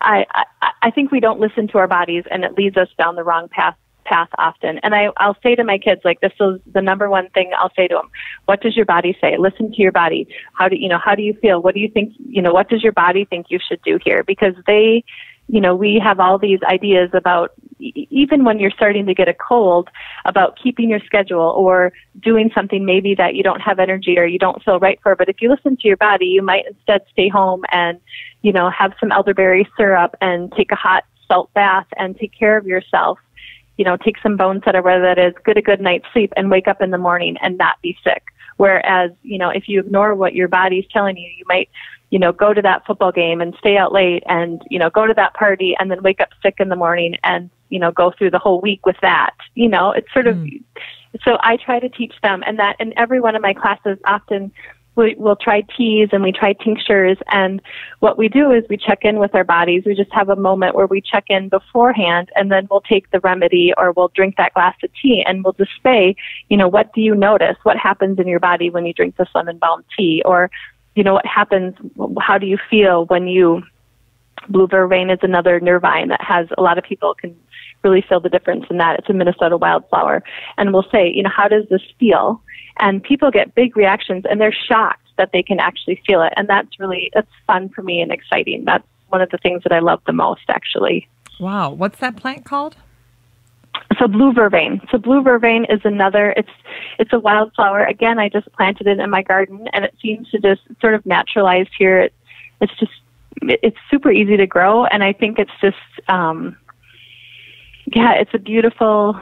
I think we don't listen to our bodies, and it leads us down the wrong path often. And I'll say to my kids, like, this is the number one thing I'll say to them. What does your body say? Listen to your body. How do you feel? What do you think, what does your body think you should do here? Because we have all these ideas about, even when you're starting to get a cold, about keeping your schedule or doing something maybe that you don't have energy or you don't feel right for. But if you listen to your body, you might instead stay home and, have some elderberry syrup and take a hot salt bath and take care of yourself, take some bone setter, whether that is get a good night's sleep and wake up in the morning and not be sick. Whereas, if you ignore what your body's telling you, you might, go to that football game and stay out late and, go to that party and then wake up sick in the morning and, go through the whole week with that. It's sort of, so I try to teach them, and that in every one of my classes often we'll try teas and we try tinctures, and what we do is we check in with our bodies. We just have a moment where we check in beforehand, and then we'll take the remedy or we'll drink that glass of tea and we'll just say, what do you notice? What happens in your body when you drink this lemon balm tea? Or, what happens, how do you feel when you, blue vervain is another nervine that has, a lot of people can really feel the difference in that. It's a Minnesota wildflower. And we'll say, how does this feel? And people get big reactions and they're shocked that they can actually feel it. And that's fun for me and exciting. That's one of the things that I love the most, actually. Wow. What's that plant called? So blue vervain. So blue vervain is another, it's a wildflower. Again, I just planted it in my garden and it seems to just sort of naturalized here. It's super easy to grow. And I think it's just, it's a beautiful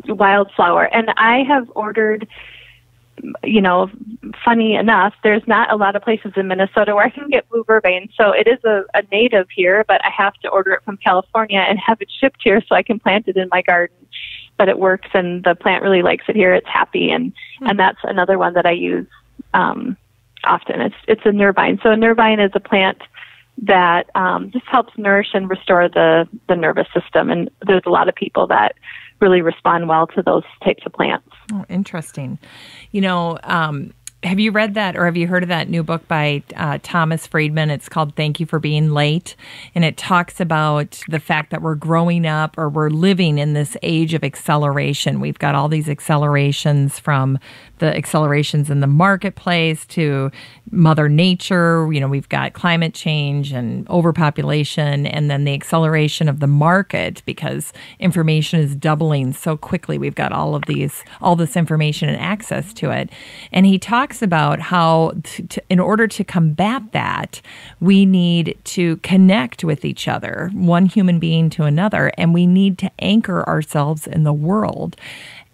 wildflower. And I have ordered, funny enough, there's not a lot of places in Minnesota where I can get blue vervain. So it is a native here, but I have to order it from California and have it shipped here so I can plant it in my garden. But it works, and the plant really likes it here. It's happy, and that's another one that I use often. It's a nervine. So a nervine is a plant that just helps nourish and restore the nervous system. And there's a lot of people that really respond well to those types of plants. Oh, interesting. Have you read that, or have you heard of that new book by Thomas Friedman? It's called Thank You for Being Late. And it talks about the fact that we're growing up, or we're living in this age of acceleration. We've got all these accelerations, from the accelerations in the marketplace to Mother Nature. We've got climate change and overpopulation, and then the acceleration of the market because information is doubling so quickly. We've got all this information and access to it. And he talks about how in order to combat that, we need to connect with each other, one human being to another, and we need to anchor ourselves in the world.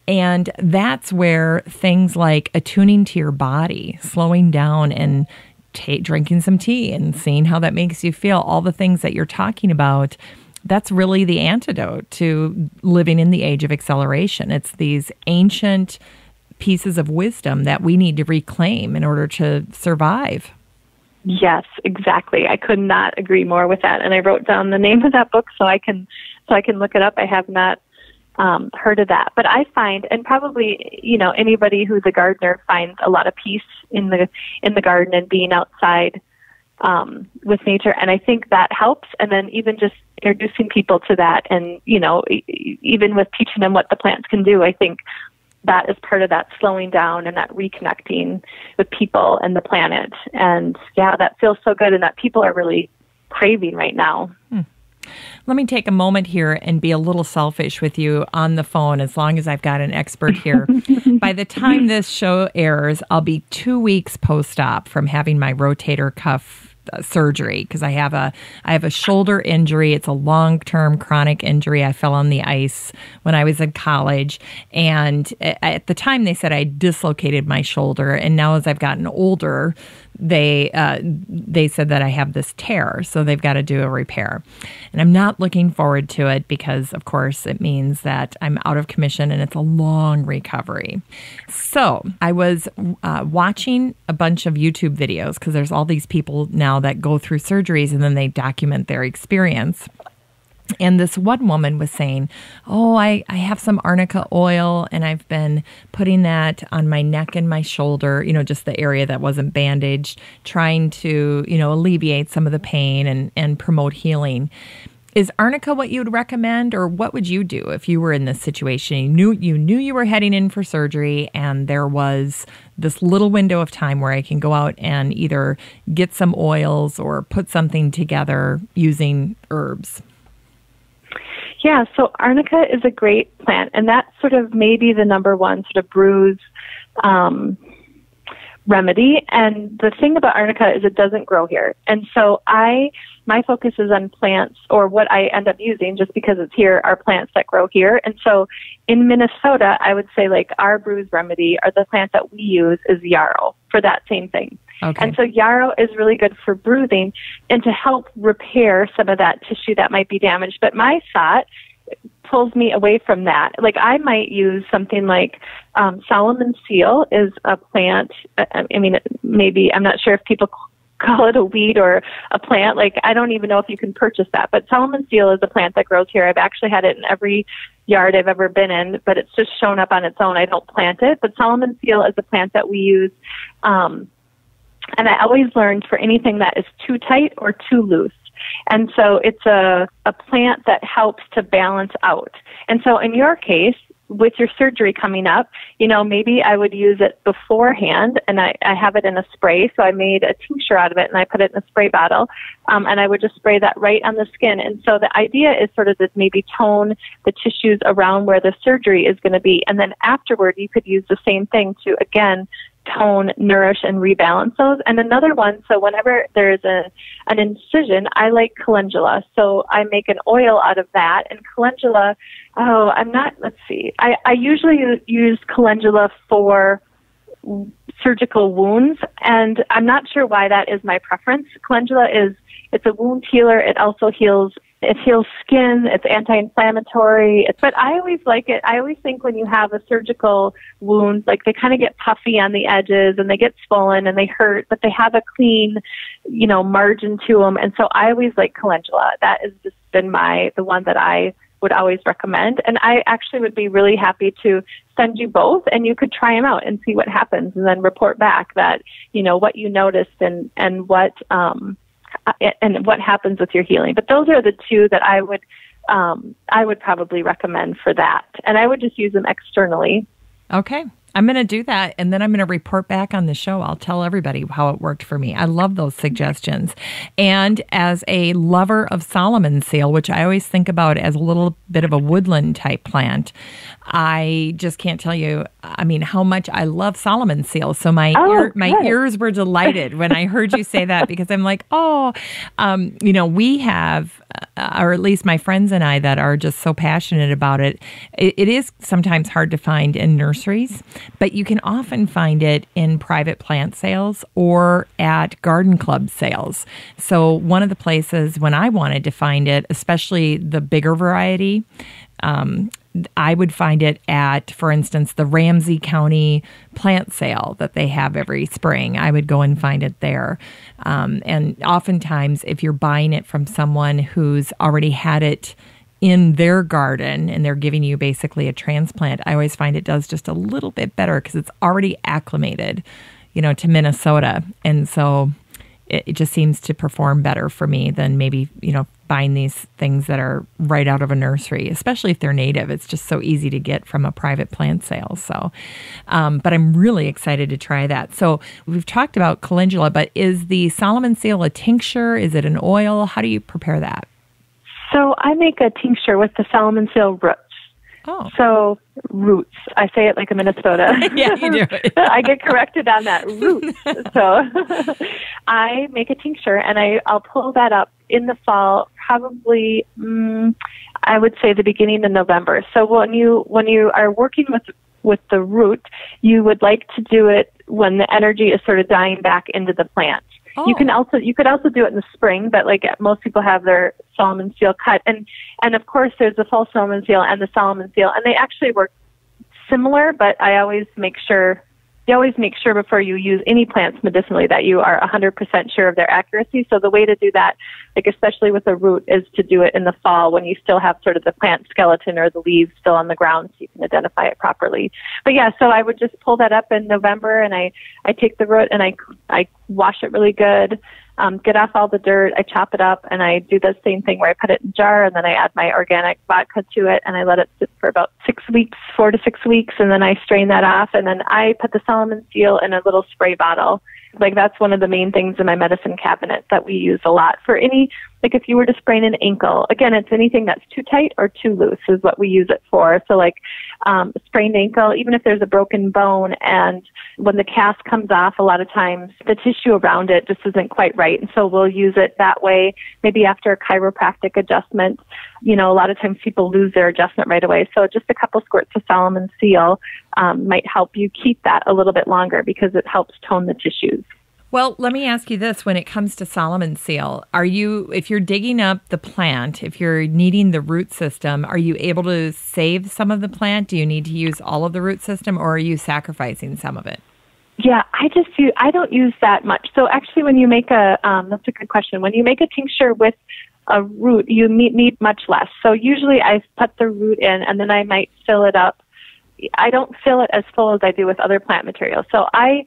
And that's where things like attuning to your body, slowing down and drinking some tea and seeing how that makes you feel, all the things that you're talking about, that's really the antidote to living in the age of acceleration. It's these ancient pieces of wisdom that we need to reclaim in order to survive. Yes, exactly. I could not agree more with that. And I wrote down the name of that book so I can look it up. I have not heard of that. But I find, and probably, anybody who's a gardener finds a lot of peace in the garden and being outside with nature. And I think that helps. And then even just introducing people to that, and, even with teaching them what the plants can do, I think that is part of that slowing down and that reconnecting with people and the planet. And that feels so good, and that people are really craving right now. Let me take a moment here and be a little selfish with you on the phone, as long as I've got an expert here. By the time this show airs, I'll be 2 weeks post-op from having my rotator cuff surgery, because I have a shoulder injury. It's a long-term chronic injury. I fell on the ice when I was in college, and at the time they said I dislocated my shoulder, and now as I've gotten older, they said that I have this tear, so they've got to do a repair. And I'm not looking forward to it because, of course, it means that I'm out of commission and it's a long recovery. So I was watching a bunch of YouTube videos, because there's all these people now that go through surgeries and then they document their experience. And this one woman was saying, I have some arnica oil, and I've been putting that on my neck and my shoulder, just the area that wasn't bandaged, trying to, alleviate some of the pain and promote healing. Is arnica what you would recommend, or what would you do if you were in this situation? You knew you were heading in for surgery, and there was this little window of time where I can go out and either get some oils or put something together using herbs. Yeah, so arnica is a great plant, and that's sort of maybe the number one sort of bruise remedy. And the thing about arnica is it doesn't grow here. And so my focus is on plants, or what I end up using, just because it's here, are plants that grow here. And so in Minnesota, I would say like our bruise remedy, or the plant that we use, is yarrow for that same thing. Okay. And so yarrow is really good for bruising and to help repair some of that tissue that might be damaged. But my thought pulls me away from that. Like I might use something like Solomon seal is a plant. I mean, maybe, I'm not sure if people call it a weed or a plant. Like, I don't even know if you can purchase that. But Solomon seal is a plant that grows here. I've actually had it in every yard I've ever been in, but it's just shown up on its own. I don't plant it. But Solomon seal is a plant that we use. And I always learned for anything that is too tight or too loose. And so it's a plant that helps to balance out. And so in your case, with your surgery coming up, maybe I would use it beforehand, and I have it in a spray. So I made a tincture out of it and I put it in a spray bottle, and I would just spray that right on the skin. And so the idea is sort of to maybe tone the tissues around where the surgery is going to be. And then afterward, you could use the same thing to, again, tone, nourish, and rebalance those. And another one, so whenever there's an incision, I like calendula. So I make an oil out of that. And calendula, I usually use calendula for surgical wounds, and I'm not sure why that is my preference. Calendula it's a wound healer. It also heals skin. It's anti-inflammatory. But I always like it. I always think when you have a surgical wound, like they kind of get puffy on the edges and they get swollen and they hurt, but they have a clean, margin to them. And so I always like calendula. That has just been the one that I would always recommend. And I actually would be really happy to send you both, and you could try them out and see what happens, and then report back that, what you noticed and what happens with your healing. But those are the two that I would probably recommend for that. And I would just use them externally. Okay. I'm going to do that, and then I'm going to report back on the show. I'll tell everybody how it worked for me. I love those suggestions. And as a lover of Solomon seal, which I always think about as a little bit of a woodland type plant, I just can't tell you, how much I love Solomon seal. So my ears were delighted when I heard you say that, because I'm like, we have, or at least my friends and I that are just so passionate about it. It is sometimes hard to find in nurseries, but you can often find it in private plant sales or at garden club sales. So one of the places when I wanted to find it, especially the bigger variety, I would find it at, for instance, the Ramsey County plant sale that they have every spring. I would go and find it there. And oftentimes, if you're buying it from someone who's already had it in their garden and they're giving you basically a transplant, I always find it does just a little bit better because it's already acclimated, to Minnesota. And so it just seems to perform better for me than maybe, buying these things that are right out of a nursery, especially if they're native. It's just so easy to get from a private plant sale. So, but I'm really excited to try that. So we've talked about calendula, but is the Solomon seal a tincture? Is it an oil? How do you prepare that? So I make a tincture with the Solomon seal roots. Oh. So roots. I say it like a Minnesota. Yeah, you do. I get corrected on that. Roots. So I make a tincture, and I'll pull that up in the fall, probably, I would say the beginning of November. So when you are working with the root, you would like to do it when the energy is sort of dying back into the plant. Oh. You could also do it in the spring, but like most people have their Solomon seal cut, and of course there's the false Solomon seal and the Solomon seal, and they actually work similar. But I always make sure before you use any plants medicinally that you are 100% sure of their accuracy. So the way to do that, like especially with a root, is to do it in the fall when you still have sort of the plant skeleton or the leaves still on the ground, so you can identify it properly. But yeah, so I would just pull that up in November, and I take the root and I wash it really good, get off all the dirt, I chop it up, and I do the same thing where I put it in a jar, and then I add my organic vodka to it, and I let it sit for about 4 to 6 weeks, and then I strain that off, and then I put the Solomon seal in a little spray bottle, Like that's one of the main things in my medicine cabinet that we use a lot for any, like if you were to sprain an ankle, again, it's anything that's too tight or too loose is what we use it for. So like sprained ankle, even if there's a broken bone and when the cast comes off, a lot of times the tissue around it just isn't quite right. And so we'll use it that way. Maybe after a chiropractic adjustment, you know, a lot of times people lose their adjustment right away. So just a couple squirts of Solomon Seal might help you keep that a little bit longer because it helps tone the tissues. Well, let me ask you this. When it comes to Solomon Seal, if you're digging up the plant, if you're needing the root system, are you able to save some of the plant? Do you need to use all of the root system, or are you sacrificing some of it? Yeah, I don't use that much. So actually when you make that's a good question. When you make a tincture with a root, you need much less. So usually I put the root in and then I might fill it up. I don't fill it as full as I do with other plant materials. So I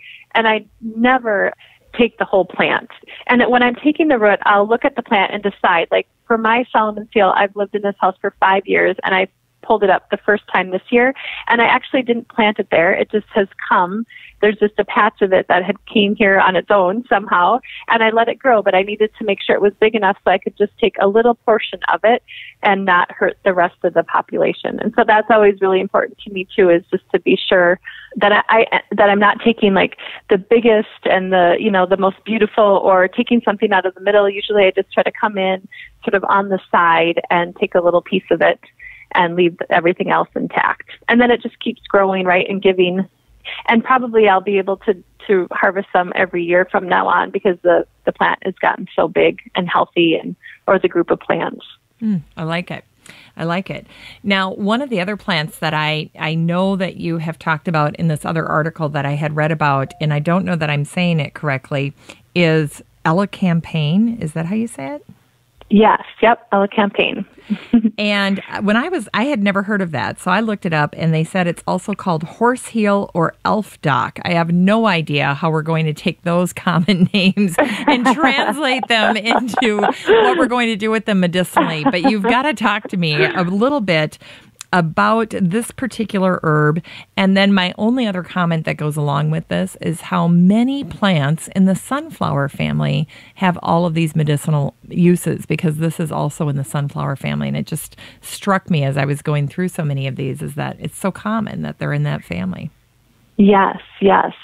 never take the whole plant. And when I'm taking the root, I'll look at the plant and decide, like for my Solomon Seal, I've lived in this house for 5 years and I pulled it up the first time this year. And I actually didn't plant it there. It just has come. There's just a patch of it that had came here on its own somehow. And I let it grow, but I needed to make sure it was big enough so I could just take a little portion of it and not hurt the rest of the population. And so that's always really important to me too, is just to be sure that I'm not taking like the biggest and the most beautiful or taking something out of the middle. Usually I just try to come in sort of on the side and take a little piece of it and leave everything else intact. And then it just keeps growing, right, and giving. And probably I'll be able to harvest some every year from now on because the plant has gotten so big and healthy, or the group of plants. I like it. I like it. Now, one of the other plants that I know that you have talked about in this other article that I had read about, and I don't know that I'm saying it correctly, is elecampane. Is that how you say it? Yes. Yep. Elecampane. And when I had never heard of that. So I looked it up and they said it's also called horseheel or elf dock. I have no idea how we're going to take those common names and translate them into what we're going to do with them medicinally. But you've got to talk to me a little bit about this particular herb. And then my only other comment that goes along with this is how many plants in the sunflower family have all of these medicinal uses, because this is also in the sunflower family. And it just struck me as I was going through so many of these is that it's so common that they're in that family. Yes, yes.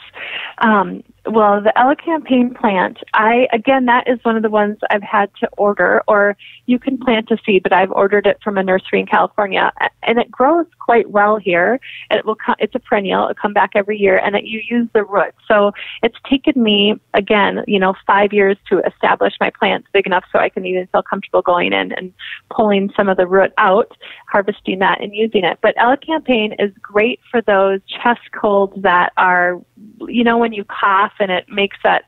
Well, the elecampane plant, that is one of the ones I've had to order, or you can plant a seed, but I've ordered it from a nursery in California, and it grows quite well here. And it's a perennial. It'll come back every year, and you use the root. So it's taken me, again, 5 years to establish my plants big enough so I can even feel comfortable going in and pulling some of the root out, harvesting that and using it. But elecampane is great for those chest colds that are, when you cough and it makes that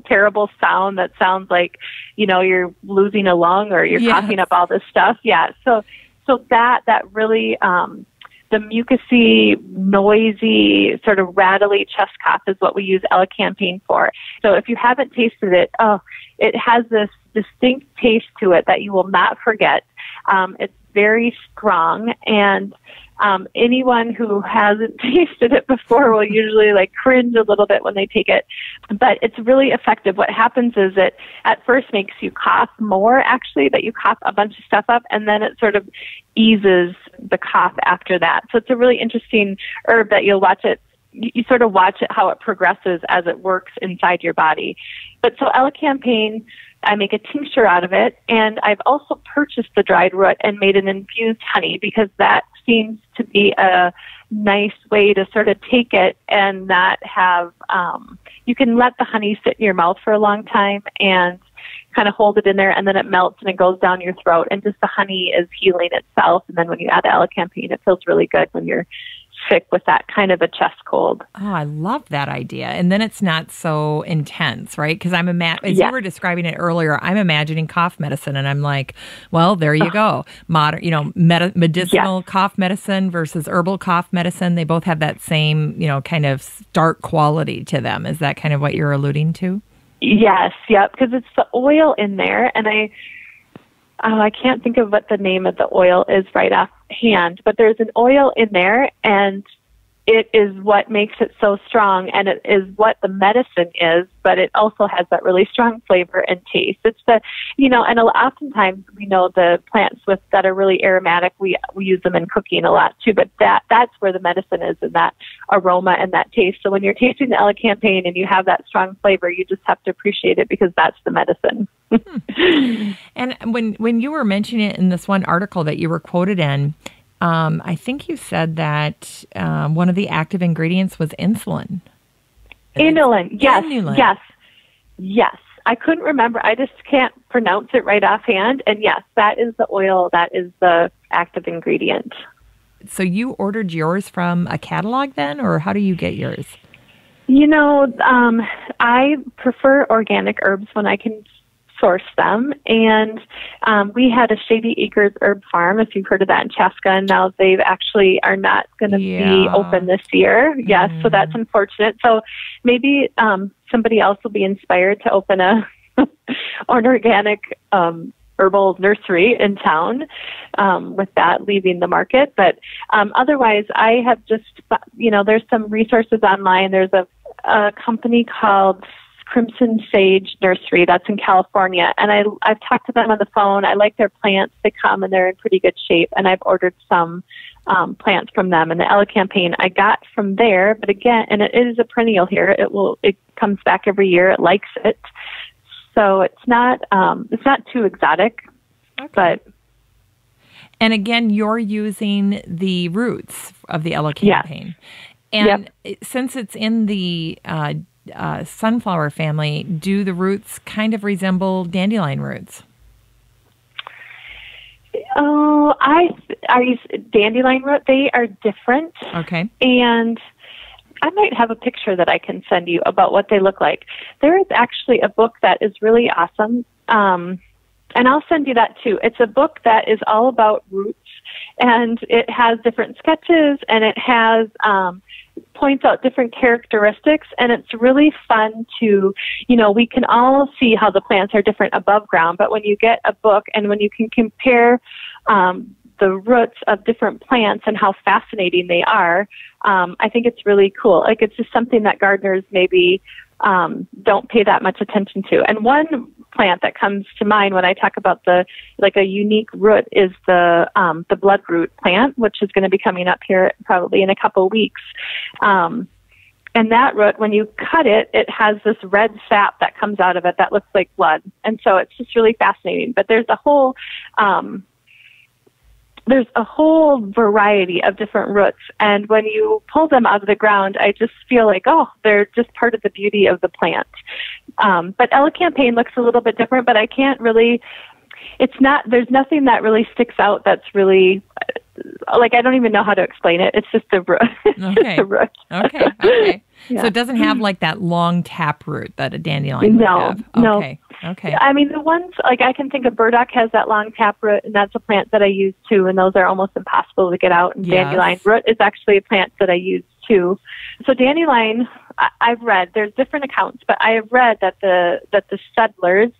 terrible sound that sounds like, you're losing a lung or you're coughing up all this stuff. Yeah. So that really, the mucusy, noisy, sort of rattly chest cough is what we use elecampane for. So if you haven't tasted it, it has this distinct taste to it that you will not forget. It's very strong, and anyone who hasn't tasted it before will usually cringe a little bit when they take it, but it's really effective. What happens is it at first makes you cough more, actually, that you cough a bunch of stuff up, and then it sort of eases the cough after that. So it's a really interesting herb that you'll watch it. You sort of watch it, how it progresses as it works inside your body. But so elecampane, I make a tincture out of it, and I've also purchased the dried root and made an infused honey, because that seems to be a nice way to sort of take it and not have, you can let the honey sit in your mouth for a long time and kind of hold it in there, and then it melts and it goes down your throat, and just the honey is healing itself. And then when you add the elecampane, it feels really good when you're sick with that kind of a chest cold. Oh, I love that idea. And then it's not so intense, right? Because as you were describing it earlier, I'm imagining cough medicine, and I'm like, well, there you go. Modern, medicinal cough medicine versus herbal cough medicine. They both have that same, kind of stark quality to them. Is that kind of what you're alluding to? Yes, yep. Because it's the oil in there, and I can't think of what the name of the oil is right offhand, but there's an oil in there, and it is what makes it so strong, and it is what the medicine is, but it also has that really strong flavor and taste. It's the, and oftentimes we know the plants that are really aromatic, we use them in cooking a lot too, but that's where the medicine is, in that aroma and that taste. So when you're tasting the elecampane and you have that strong flavor, you just have to appreciate it because that's the medicine. And when you were mentioning it in this one article that you were quoted in, I think you said that one of the active ingredients was insulin. Inulin, yes, Inulin. yes. I couldn't remember. I just can't pronounce it right offhand. And yes, that is the oil. That is the active ingredient. So you ordered yours from a catalog then, or how do you get yours? I prefer organic herbs when I can source them. And we had a Shady Acres herb farm, if you've heard of that, in Chaska, and now they actually are not going to be open this year. Yes, so that's unfortunate. So maybe somebody else will be inspired to open an organic herbal nursery in town with that leaving the market. But otherwise, I have just, there's some resources online. There's a company called Crimson Sage Nursery that's in California, and I've talked to them on the phone. I like their plants. They come and they're in pretty good shape, and I've ordered some plants from them. And the elecampane I got from there, but again, and it is a perennial here. It comes back every year. It likes it, so it's not too exotic. Okay. But and again, you're using the roots of the elecampane, and since it's in the sunflower family, do the roots kind of resemble dandelion roots? Oh, dandelion root. They are different. Okay. And I might have a picture that I can send you about what they look like. There is actually a book that is really awesome. And I'll send you that too. It's a book that is all about roots, and it has different sketches, and it has points out different characteristics, and it's really fun to, we can all see how the plants are different above ground, but when you get a book and when you can compare the roots of different plants and how fascinating they are, I think it's really cool. Like, it's just something that gardeners maybe don't pay that much attention to. And one plant that comes to mind when I talk about a unique root is the bloodroot plant, which is going to be coming up here probably in a couple of weeks. And that root, when you cut it, it has this red sap that comes out of it that looks like blood. And so it's just really fascinating. But there's a whole variety of different roots. And when you pull them out of the ground, I just feel like, they're just part of the beauty of the plant. But elecampane looks a little bit different, but I can't really, there's nothing that really sticks out that's really, I don't even know how to explain it. It's just a root. Okay. Okay. Yeah. So it doesn't have like that long tap root that a dandelion would have. No. Okay. I mean, the ones, I can think of burdock has that long taproot, and that's a plant that I use too, and those are almost impossible to get out. And dandelion root is actually a plant that I use too. So dandelion, I've read, there's different accounts, but I have read that the settlers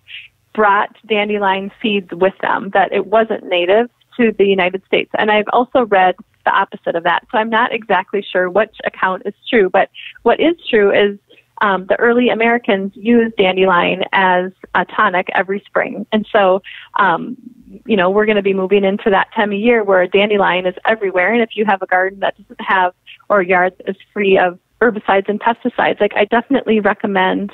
brought dandelion seeds with them, that it wasn't native to the United States. And I've also read the opposite of that. So I'm not exactly sure which account is true, but what is true is the early Americans used dandelion as a tonic every spring. And so, we're going to be moving into that time of year where dandelion is everywhere. And if you have a garden that doesn't have, or a yard that is free of herbicides and pesticides, I definitely recommend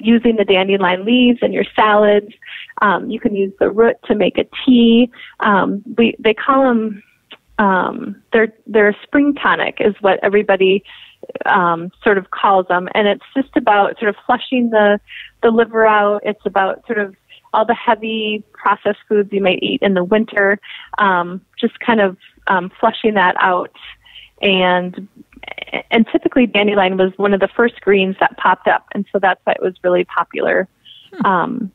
using the dandelion leaves in your salads. You can use the root to make a tea. They call them, they're spring tonic is what everybody sort of calls them. And it's just about sort of flushing the liver out. It's about sort of all the heavy processed foods you might eat in the winter, just kind of flushing that out. And typically dandelion was one of the first greens that popped up, and so that's why it was really popular. And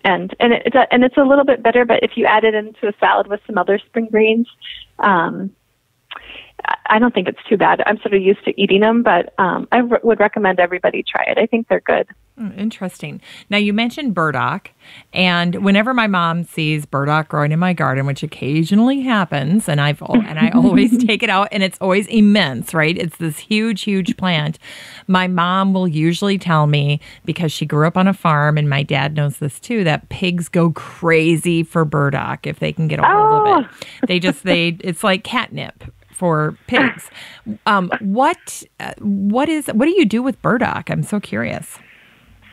it's a little bit bitter, but if you add it into a salad with some other spring greens, I don't think it's too bad. I'm sort of used to eating them, but I would recommend everybody try it. I think they're good. Interesting. Now, you mentioned burdock, and whenever my mom sees burdock growing in my garden, which occasionally happens, and I always take it out, and it's always immense, right? It's this huge, huge plant. My mom will usually tell me, because she grew up on a farm, and my dad knows this too, that pigs go crazy for burdock if they can get a hold of it. It's like catnip for pigs. What do you do with burdock? I'm so curious.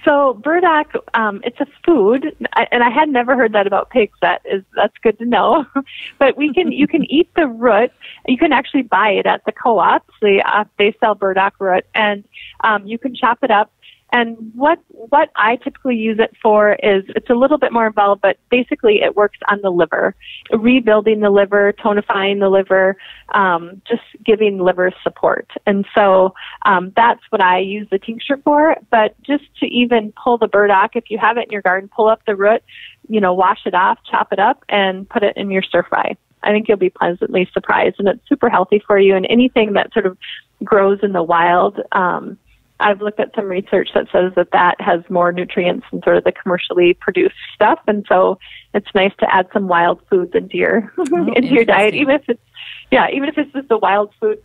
So burdock, it's a food, and I had never heard that about pigs. That's good to know. But you can eat the root. You can actually buy it at the co-ops. They sell burdock root, and you can chop it up. And what I typically use it for is, it's a little bit more involved, but basically it works on the liver, rebuilding the liver, tonifying the liver, just giving liver support. And so that's what I use the tincture for. But just to even pull the burdock, if you have it in your garden, pull up the root, wash it off, chop it up, and put it in your stir fry. I think you'll be pleasantly surprised, and it's super healthy for you. And anything that sort of grows in the wild, I've looked at some research that says that has more nutrients than sort of the commercially produced stuff. And so it's nice to add some wild foods into your diet, even if it's just a wild food,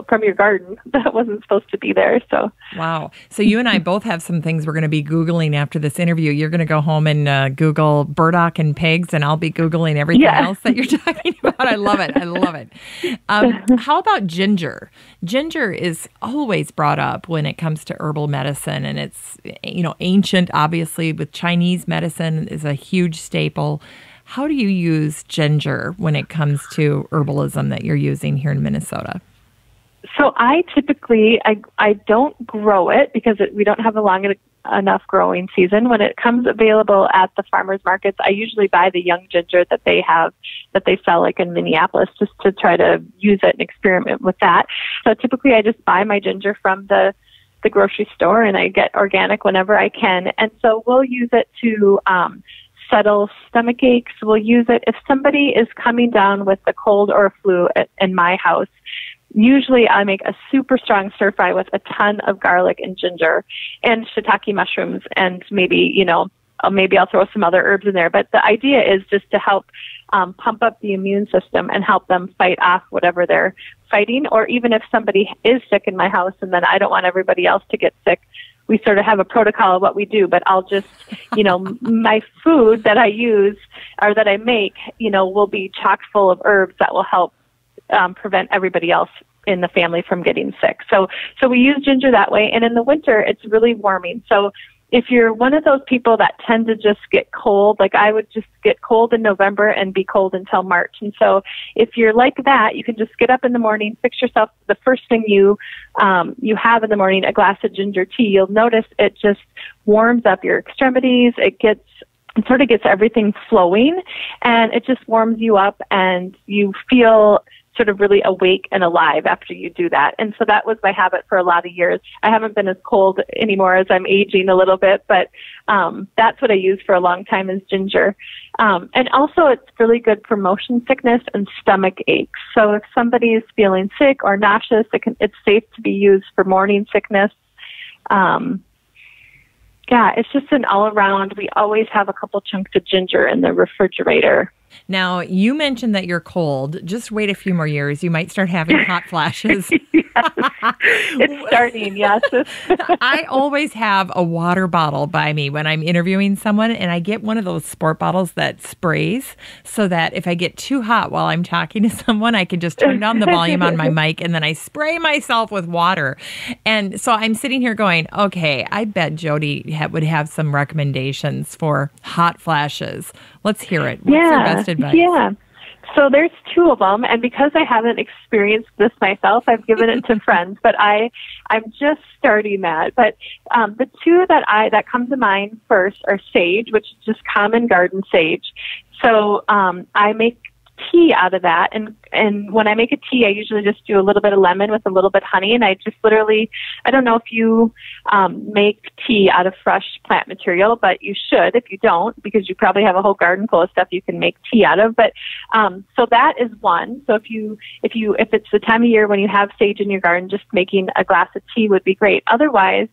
from your garden that wasn't supposed to be there. So wow. So you and I both have some things we're going to be Googling after this interview. You're going to go home and Google burdock and pigs, and I'll be Googling everything else that you're talking about. I love it. How about ginger? Ginger is always brought up when it comes to herbal medicine, and it's, ancient, obviously, with Chinese medicine is a huge staple. How do you use ginger when it comes to herbalism that you're using here in Minnesota? So I typically, I don't grow it because we don't have a long enough growing season. When it comes available at the farmers markets, I usually buy the young ginger that they sell like in Minneapolis, just to try to use it and experiment with that. So typically I just buy my ginger from the grocery store, and I get organic whenever I can. And so we'll use it to settle stomach aches. We'll use it if somebody is coming down with a cold or a flu in my house. Usually I make a super strong stir fry with a ton of garlic and ginger and shiitake mushrooms, and maybe I'll throw some other herbs in there. But the idea is just to help pump up the immune system and help them fight off whatever they're fighting. Or even if somebody is sick in my house and then I don't want everybody else to get sick, we sort of have a protocol of what we do, but I'll just, my food that I use or that I make, will be chock full of herbs that will help prevent everybody else in the family from getting sick. So we use ginger that way. And in the winter, it's really warming. So if you're one of those people that tend to just get cold, like I would just get cold in November and be cold until March. And so if you're like that, you can just get up in the morning, fix yourself the first thing you have in the morning, a glass of ginger tea. You'll notice it just warms up your extremities. It sort of gets everything flowing, and it just warms you up, and you feel sort of really awake and alive after you do that. And so that was my habit for a lot of years. I haven't been as cold anymore as I'm aging a little bit, but that's what I used for a long time is ginger. And also it's really good for motion sickness and stomach aches. So if somebody is feeling sick or nauseous, it's safe to be used for morning sickness. It's just an all-around. We always have a couple chunks of ginger in the refrigerator. Now, you mentioned that you're cold. Just wait a few more years. You might start having hot flashes. It's starting, yes. I always have a water bottle by me when I'm interviewing someone, and I get one of those sport bottles that sprays so that if I get too hot while I'm talking to someone, I can just turn down the volume on my mic, and then I spray myself with water. And so I'm sitting here going, okay, I bet Jodi would have some recommendations for hot flashes. Let's hear it. What's your best advice? Yeah. So there's two of them, and because I haven't experienced this myself, I've given it to friends, but I'm just starting that. But the two that come to mind first are sage, which is just common garden sage. So I make tea out of that. And when I make a tea, I usually just do a little bit of lemon with a little bit of honey. And I just literally, I don't know if you make tea out of fresh plant material, but you should if you don't, because you probably have a whole garden full of stuff you can make tea out of. But so that is one. So if it's the time of year when you have sage in your garden, just making a glass of tea would be great. Otherwise,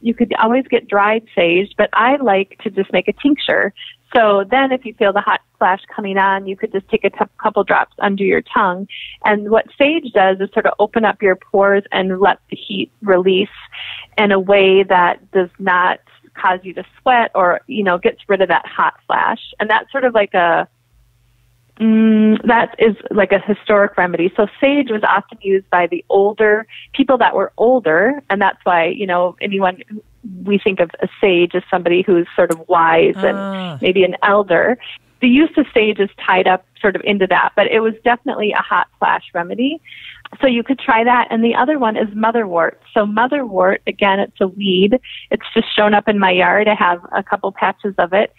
you could always get dried sage, but I like to just make a tincture. So then if you feel the hot flash coming on, you could just take a couple drops under your tongue. And what sage does is sort of open up your pores and let the heat release in a way that does not cause you to sweat or, gets rid of that hot flash. And that's sort of like that is like a historic remedy. So sage was often used by the older people that were older, and that's why, anyone we think of a sage as somebody who's sort of wise and maybe an elder. The use of sage is tied up sort of into that, but it was definitely a hot flash remedy. So you could try that. And the other one is motherwort. So motherwort, again, it's a weed. It's just shown up in my yard. I have a couple patches of it.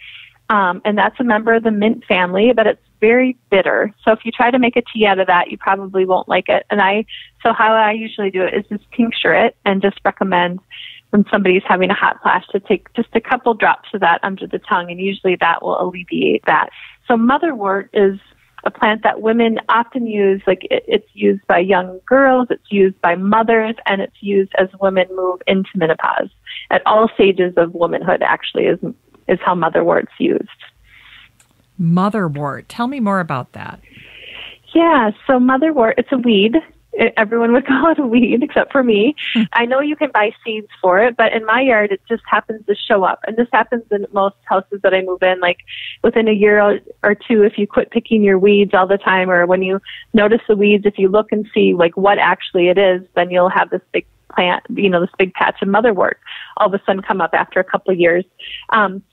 And that's a member of the mint family, but it's very bitter. So if you try to make a tea out of that, you probably won't like it. So how I usually do it is just tincture it and just recommend when somebody's having a hot flash to take just a couple drops of that under the tongue, and usually that will alleviate that. So motherwort is a plant that women often use, it's used by young girls, it's used by mothers, and it's used as women move into menopause. At all stages of womanhood, actually, is how motherwort's used. Motherwort. Tell me more about that. Yeah, so motherwort, it's a weed. Everyone would call it a weed except for me. I know you can buy seeds for it, but in my yard, it just happens to show up. And this happens in most houses that I move in, like within a year or two, if you quit picking your weeds all the time, or when you notice the weeds, if you look and see like what actually it is, then you'll have this big plant, this big patch of motherwort all of a sudden come up after a couple of years.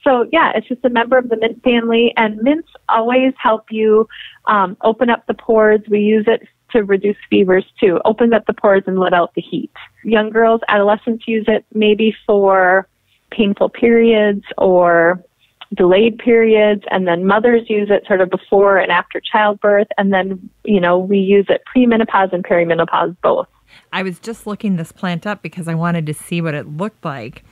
So yeah, it's just a member of the mint family, and mints always help you open up the pores. We use it to reduce fevers too. Opens up the pores and let out the heat. Young girls, adolescents use it maybe for painful periods or delayed periods, and then mothers use it sort of before and after childbirth, and then, we use it premenopause and perimenopause both. I was just looking this plant up because I wanted to see what it looked like.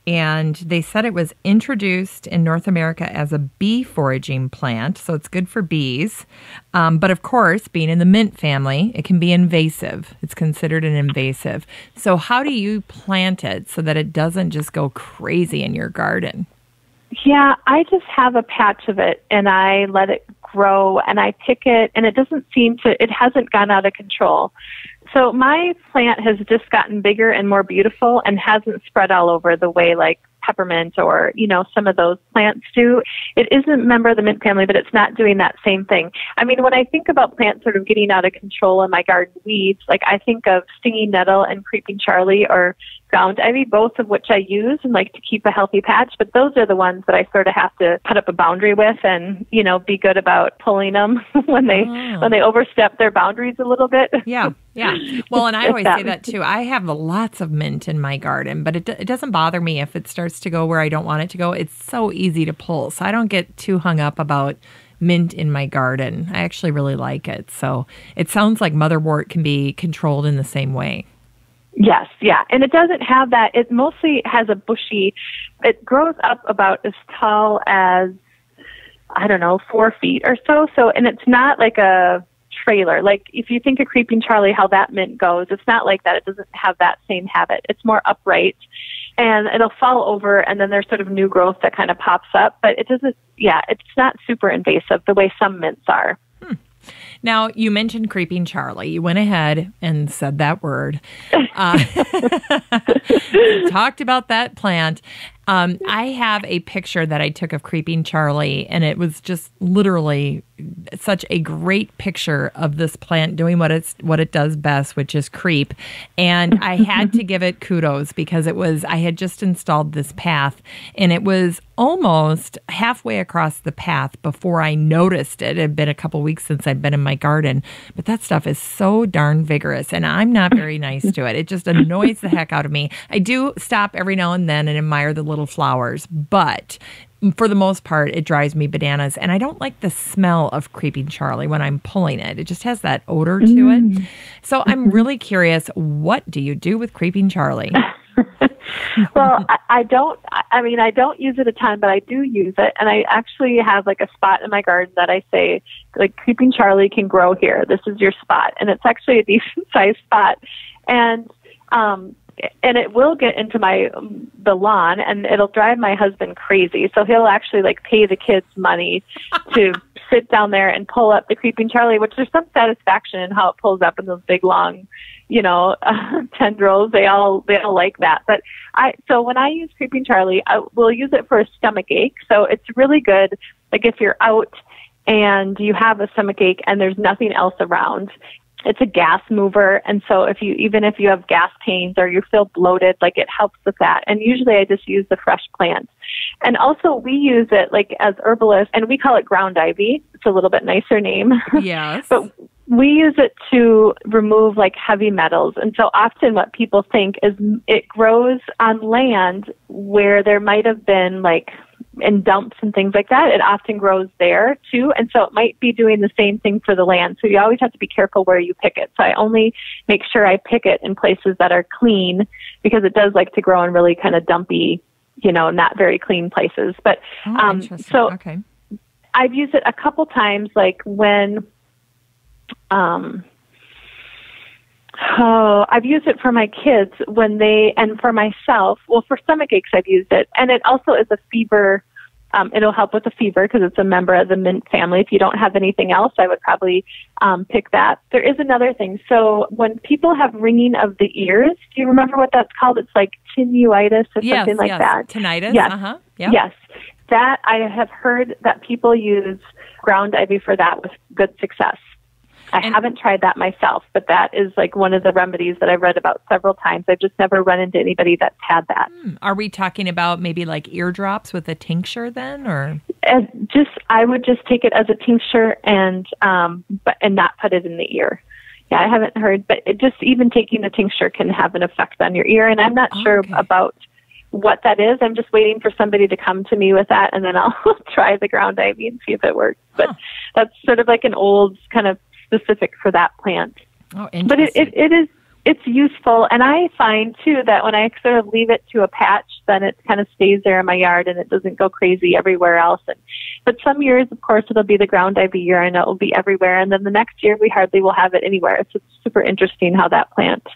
And they said it was introduced in North America as a bee foraging plant, so it's good for bees. But of course, being in the mint family, it can be invasive. It's considered an invasive. So how do you plant it so that it doesn't just go crazy in your garden? Yeah, I just have a patch of it, and I let it grow, and I pick it, and it hasn't gone out of control. So my plant has just gotten bigger and more beautiful and hasn't spread all over the way like peppermint or, some of those plants do. It isn't a member of the mint family, but it's not doing that same thing. I mean, when I think about plants sort of getting out of control in my garden weeds, like I think of stinging nettle and creeping Charlie or ground ivy, both of which I use and like to keep a healthy patch, but those are the ones that I sort of have to put up a boundary with and, be good about pulling them when they overstep their boundaries a little bit. Yeah. Yeah. Well, and I always say that too. I have lots of mint in my garden, but it doesn't bother me if it starts to go where I don't want it to go. It's so easy to pull. So I don't get too hung up about mint in my garden. I actually really like it. So it sounds like motherwort can be controlled in the same way. Yes, yeah. And it doesn't have that. It mostly has a bushy, it grows up about as tall as, 4 feet or so. So, and it's not like a trailer. Like if you think of creeping Charlie, how that mint goes, it's not like that. It doesn't have that same habit. It's more upright and it'll fall over and then there's sort of new growth that kind of pops up, but it doesn't, it's not super invasive the way some mints are. Now, you mentioned creeping Charlie. You went ahead and said that word. Talked about that plant. I have a picture that I took of creeping Charlie, and it was just literally such a great picture of this plant doing what it does best, which is creep. And I had to give it kudos because I had just installed this path, and it was almost halfway across the path before I noticed it. It had been a couple weeks since I'd been in my garden, but that stuff is so darn vigorous, and I'm not very nice to it. It just annoys the heck out of me. I do stop every now and then and admire the little flowers, but for the most part, it drives me bananas. And I don't like the smell of Creeping Charlie when I'm pulling it. It just has that odor to it. So I'm really curious, what do you do with Creeping Charlie? Well, I don't use it a ton, but I do use it. And I actually have like a spot in my garden that I say, like, Creeping Charlie can grow here. This is your spot. And it's actually a decent sized spot. And it will get into the lawn, and it'll drive my husband crazy. So he'll actually like pay the kids money to sit down there and pull up the Creeping Charlie, which there's some satisfaction in how it pulls up in those big long, tendrils. They all like that. But so when I use Creeping Charlie, I will use it for a stomach ache. So it's really good. Like if you're out and you have a stomach ache and there's nothing else around, it's a gas mover. And so even if you have gas pains or you feel bloated, like it helps with that. And usually I just use the fresh plants. And also we use it like as herbalists, and we call it ground ivy. It's a little bit nicer name. Yes. But we use it to remove like heavy metals. And so often what people think is it grows on land where there might have been like in dumps and things like that. It often grows there too. And so it might be doing the same thing for the land. So you always have to be careful where you pick it. So I only make sure I pick it in places that are clean, because it does like to grow in really kind of dumpy, not very clean places. But so okay. I've used it a couple times, like when I've used it for my kids and for myself. Well, for stomach aches, I've used it. And it also is a fever. It'll help with the fever because it's a member of the mint family. If you don't have anything else, I would probably pick that. There is another thing. So when people have ringing of the ears, do you remember what that's called? It's like tinnitus or something like that. Tinnitus. Yes. Uh-huh. Yep. Yes. That I have heard that people use ground ivy for that with good success. I haven't tried that myself, but that is like one of the remedies that I've read about several times. I've just never run into anybody that's had that. Are we talking about maybe like eardrops with a tincture then, or? I would just take it as a tincture and not put it in the ear. Yeah, I haven't heard, but just even taking the tincture can have an effect on your ear, and I'm not sure about what that is. I'm just waiting for somebody to come to me with that, and then I'll try the ground ivy and see if it works. But that's sort of like an old kind of specific for that plant. Oh, interesting. But it's useful. And I find too that when I sort of leave it to a patch, then it kind of stays there in my yard and it doesn't go crazy everywhere else. But some years, of course, it'll be the ground ivy year and it will be everywhere. And then the next year we hardly will have it anywhere. It's super interesting how that plant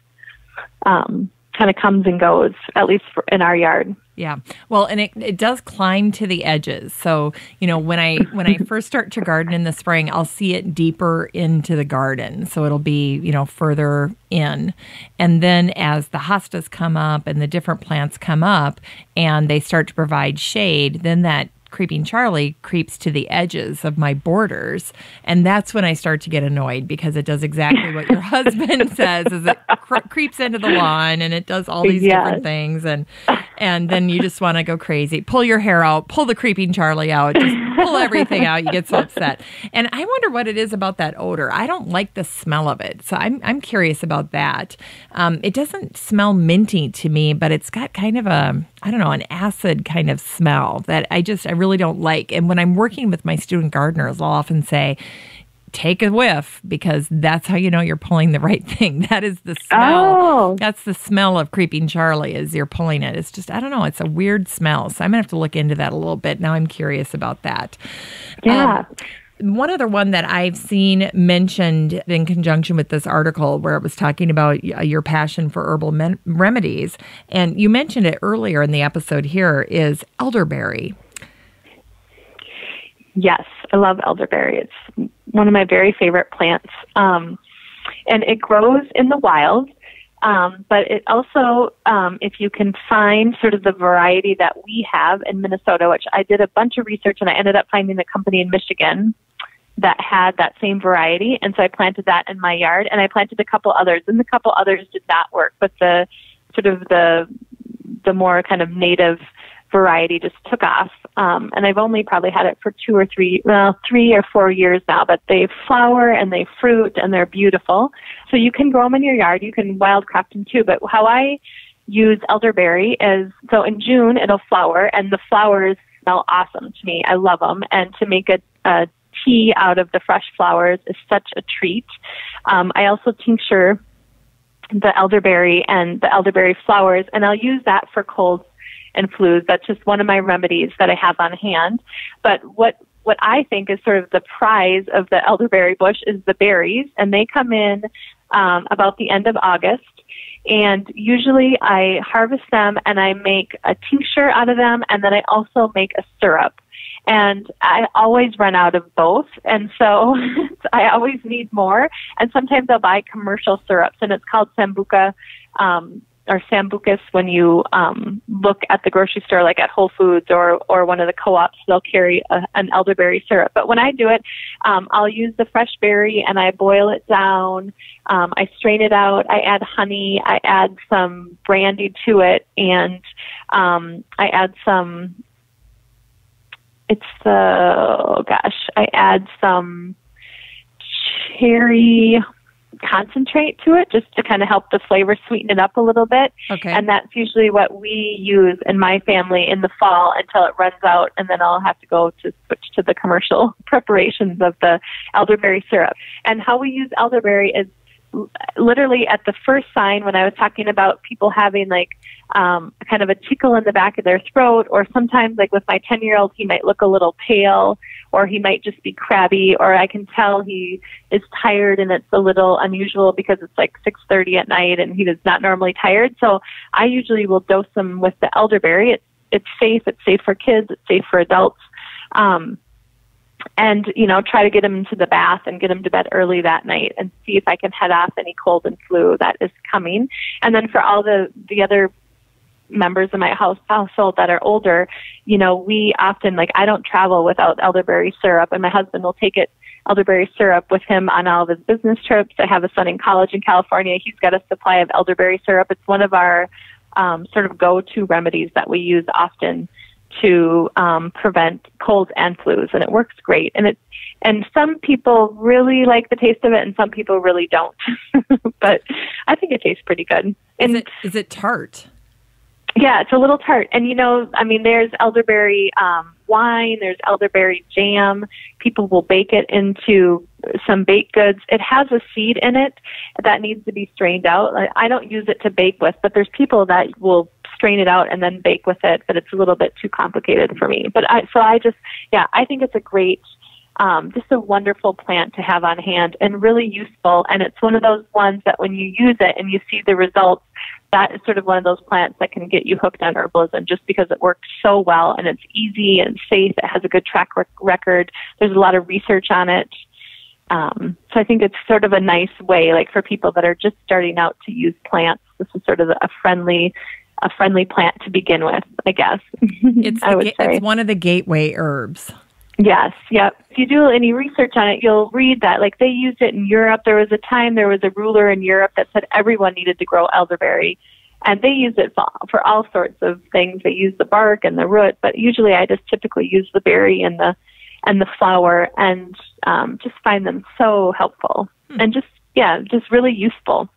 kind of comes and goes, at least in our yard. Yeah. Well, and it does climb to the edges. So, when I first start to garden in the spring, I'll see it deeper into the garden. So it'll be, further in. And then as the hostas come up and the different plants come up and they start to provide shade, then that Creeping Charlie creeps to the edges of my borders. And that's when I start to get annoyed, because it does exactly what your husband says, is it creeps into the lawn and it does all these different things. And then you just want to go crazy. Pull your hair out, pull the Creeping Charlie out, just pull everything out. You get so upset. And I wonder what it is about that odor. I don't like the smell of it. So I'm curious about that. It doesn't smell minty to me, but it's got kind of an acid kind of smell that I really don't like. And when I'm working with my student gardeners, I'll often say, take a whiff, because that's how you know you're pulling the right thing. That is the smell. Oh. That's the smell of Creeping Charlie as you're pulling it. It's just, I don't know, it's a weird smell. So I'm going to have to look into that a little bit. Now I'm curious about that. Yeah. One other one that I've seen mentioned in conjunction with this article where it was talking about your passion for herbal remedies, and you mentioned it earlier in the episode here, is elderberry. Yes, I love elderberry. It's one of my very favorite plants. And it grows in the wild, but it also, if you can find sort of the variety that we have in Minnesota, which I did a bunch of research and I ended up finding a company in Michigan that had that same variety. And so I planted that in my yard, and I planted a couple others, and the couple others did not work, but the sort of the more kind of native variety just took off. And I've only probably had it for 3 or 4 years now, but they flower and they fruit and they're beautiful. So you can grow them in your yard. You can wildcraft them too. But how I use elderberry is, so in June it'll flower, and the flowers smell awesome to me. I love them. And to make a tea out of the fresh flowers is such a treat. I also tincture the elderberry and the elderberry flowers, and I'll use that for colds and flus. That's just one of my remedies that I have on hand. But what I think is sort of the prize of the elderberry bush is the berries, and they come in about the end of August. And usually I harvest them and I make a tincture out of them, and then I also make a syrup. And I always run out of both, and so I always need more. And sometimes I'll buy commercial syrups, and it's called sambuca or sambucus when you look at the grocery store, like at Whole Foods or one of the co-ops, they'll carry an elderberry syrup. But when I do it, I'll use the fresh berry and I boil it down. I strain it out. I add honey. I add some brandy to it, and I add some... I add some cherry concentrate to it just to kind of help the flavor sweeten it up a little bit. Okay. And that's usually what we use in my family in the fall until it runs out, and then I'll have to go to switch to the commercial preparations of the elderberry syrup. And how we use elderberry is literally at the first sign when I was talking about people having like kind of a tickle in the back of their throat, or sometimes like with my 10-year-old, he might look a little pale, or he might just be crabby, or I can tell he is tired and it's a little unusual because it's like 6:30 at night and he is not normally tired. So I usually will dose him with the elderberry. It's safe. It's safe for kids. It's safe for adults. And, try to get him into the bath and get him to bed early that night and see if I can head off any cold and flu that is coming. And then for all the other members of my household that are older, we often, I don't travel without elderberry syrup, and my husband will take elderberry syrup with him on all of his business trips. I have a son in college in California. He's got a supply of elderberry syrup. It's one of our sort of go-to remedies that we use often to prevent colds and flus, and it works great. And some people really like the taste of it, and some people really don't. But I think it tastes pretty good. And is it tart? Yeah, it's a little tart. And, there's elderberry wine, there's elderberry jam. People will bake it into some baked goods. It has a seed in it that needs to be strained out. I don't use it to bake with, but there's people that will strain it out and then bake with it, but it's a little bit too complicated for me. But I think it's a great, just a wonderful plant to have on hand and really useful. And it's one of those ones that when you use it and you see the results, that is sort of one of those plants that can get you hooked on herbalism just because it works so well and it's easy and safe. It has a good track record. There's a lot of research on it. So I think it's sort of a nice way, for people that are just starting out to use plants. This is sort of a friendly plant to begin with, I guess. It's one of the gateway herbs. Yes, yep. If you do any research on it, you'll read that they used it in Europe. There was a ruler in Europe that said everyone needed to grow elderberry, and they used it for all sorts of things. They used the bark and the root, but usually I just typically use the berry and the flower, and just find them so helpful and just really useful.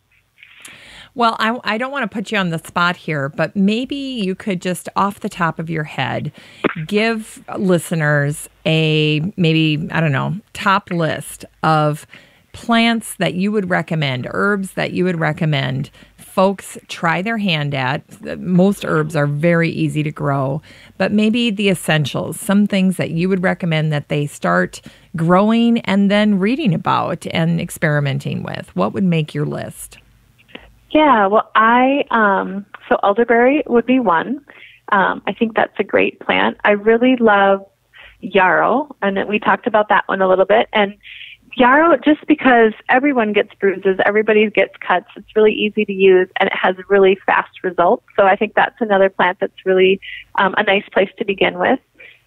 Well, I don't want to put you on the spot here, but maybe you could just off the top of your head give listeners top list of plants that you would recommend, herbs that you would recommend folks try their hand at. Most herbs are very easy to grow, but maybe the essentials, some things that you would recommend that they start growing and then reading about and experimenting with. What would make your list? Yeah, well, so elderberry would be one. I think that's a great plant. I really love yarrow, and we talked about that one a little bit. And yarrow, just because everyone gets bruises, everybody gets cuts, it's really easy to use, and it has really fast results. So I think that's another plant that's really a nice place to begin with.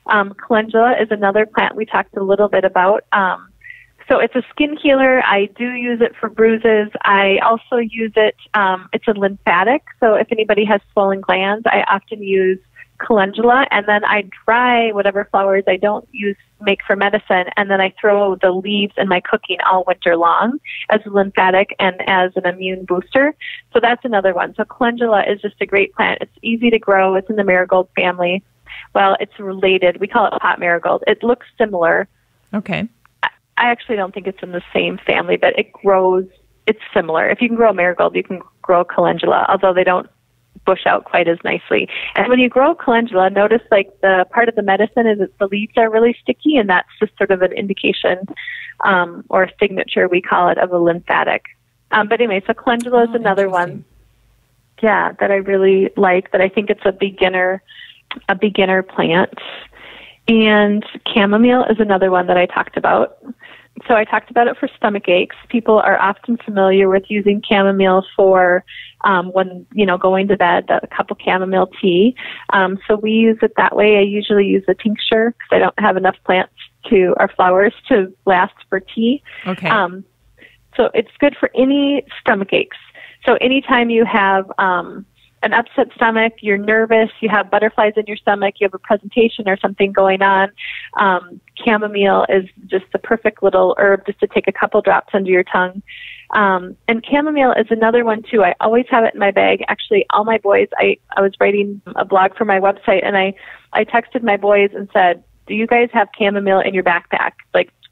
Calendula is another plant we talked a little bit about. So it's a skin healer. I do use it for bruises. I also use it, it's a lymphatic. So if anybody has swollen glands, I often use calendula, and then I dry whatever flowers I don't make for medicine, and then I throw the leaves in my cooking all winter long as a lymphatic and as an immune booster. So that's another one. So calendula is just a great plant. It's easy to grow. It's in the marigold family. well, it's related. We call it pot marigold. It looks similar. Okay. I actually don't think it's in the same family, but it grows. It's similar. If you can grow marigold, you can grow calendula, although they don't bush out quite as nicely. And when you grow calendula, notice like the part of the medicine is that the leaves are really sticky, and that's just sort of an indication or a signature, we call it, of a lymphatic. But anyway, so calendula is another one, that I really like, that I think it's a beginner plant. And chamomile is another one that I talked about. So I talked about it for stomach aches. People are often familiar with using chamomile for when, going to bed, a cup of chamomile tea. So we use it that way. I usually use a tincture because I don't have enough plants or flowers to last for tea. Okay. So it's good for any stomach aches. So anytime you have an upset stomach, you're nervous, you have butterflies in your stomach, you have a presentation or something going on, chamomile is just the perfect little herb just to take a couple drops under your tongue. And chamomile is another one too. I always have it in my bag. Actually, all my boys, I was writing a blog for my website, and I texted my boys and said, do you guys have chamomile in your backpack?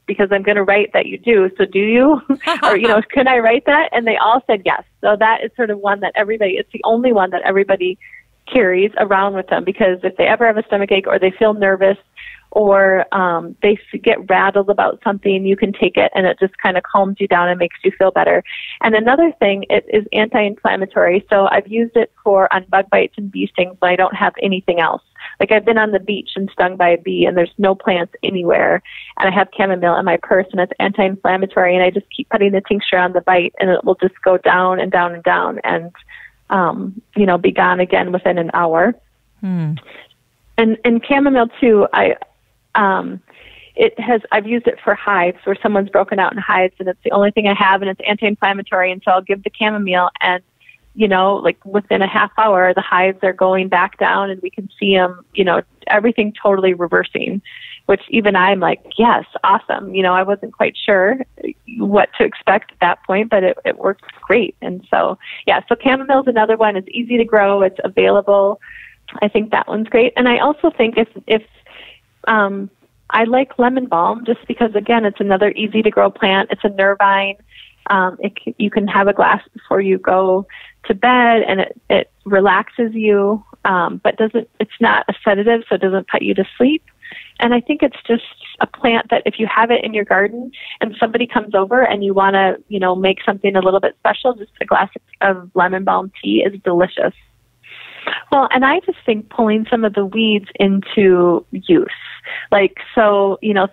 Because I'm going to write that you do. So do you? Or, can I write that? And they all said yes. So that is sort of one that it's the only one that everybody carries around with them, because if they ever have a stomach ache or they feel nervous or they get rattled about something, you can take it and it just kind of calms you down and makes you feel better. And another thing, it is anti-inflammatory. So I've used it on bug bites and bee stings, but I don't have anything else. Like I've been on the beach and stung by a bee and there's no plants anywhere, and I have chamomile in my purse and it's anti-inflammatory, and I just keep putting the tincture on the bite and it will just go down and down and down and, be gone again within an hour. And chamomile too, I've used it for hives where someone's broken out in hives and it's the only thing I have and it's anti-inflammatory, and so I'll give the chamomile and within a half hour, the hives are going back down and we can see them, everything totally reversing, which even I'm like, yes, awesome. I wasn't quite sure what to expect at that point, but it worked great. And so, so chamomile is another one. It's easy to grow. It's available. I think that one's great. And I also think if I like lemon balm just because, again, it's another easy to grow plant. It's a nervine. You can have a glass before you go to bed, and it relaxes you, but it's not a sedative, so it doesn't put you to sleep. And I think it's just a plant that if you have it in your garden and somebody comes over and you want to, make something a little bit special, just a glass of lemon balm tea is delicious. Well, and I just think pulling some of the weeds into use,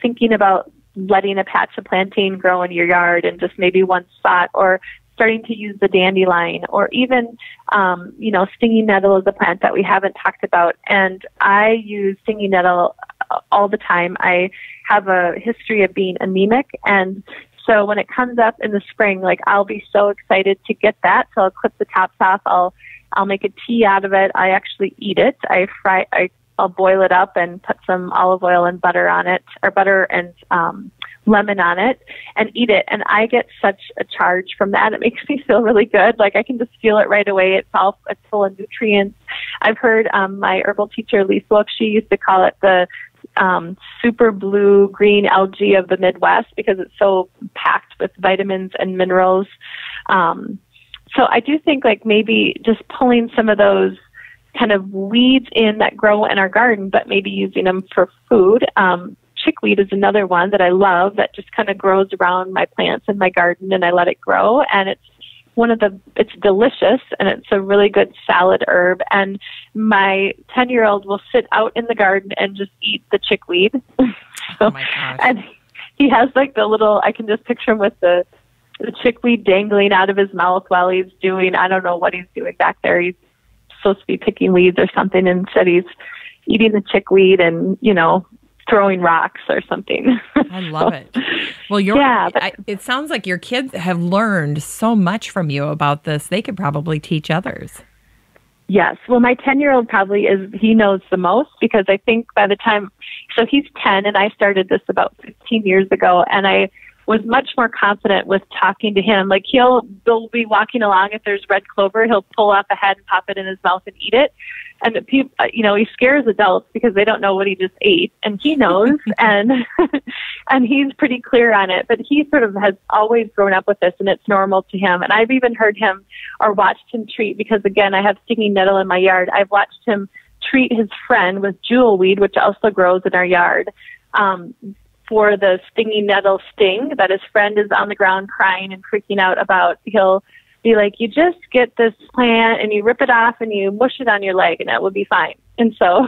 thinking about letting a patch of plantain grow in your yard and just maybe one spot, or starting to use the dandelion, or even, stinging nettle is a plant that we haven't talked about. And I use stinging nettle all the time. I have a history of being anemic. And so when it comes up in the spring, I'll be so excited to get that. So I'll clip the tops off. I'll make a tea out of it. I actually eat it. I'll boil it up and put some olive oil and butter on it, or butter and lemon on it, and eat it. And I get such a charge from that. It makes me feel really good. I can just feel it right away. It's full of nutrients. I've heard my herbal teacher, Lisa Wolf, she used to call it the super blue green algae of the Midwest because it's so packed with vitamins and minerals. So I do think maybe just pulling some of those kind of weeds in that grow in our garden, but maybe using them for food. Chickweed is another one that I love that just kind of grows around my plants in my garden, and I let it grow. And it's delicious, and it's a really good salad herb. And my 10-year-old will sit out in the garden and just eat the chickweed. Oh my gosh. And he has the little, I can just picture him with the chickweed dangling out of his mouth while he's doing, I don't know what he's doing back there. He's supposed to be picking weeds or something, and instead he's eating the chickweed and, throwing rocks or something. I love it. Well, it sounds like your kids have learned so much from you about this. They could probably teach others. Yes. Well, my 10-year-old he knows the most, because I think by the time, so he's 10 and I started this about 15 years ago, and I was much more confident with talking to him. Like they'll be walking along. If there's red clover, he'll pull off a head and pop it in his mouth and eat it. And people, he scares adults because they don't know what he just ate, and he knows, and and he's pretty clear on it. But he sort of has always grown up with this, and it's normal to him. And I've even heard him or watched him treat, because again, I have stinging nettle in my yard. I've watched him treat his friend with jewelweed, which also grows in our yard, for the stinging nettle sting that his friend is on the ground crying and freaking out about. He'll be like, you just get this plant and you rip it off and you mush it on your leg and it will be fine. And so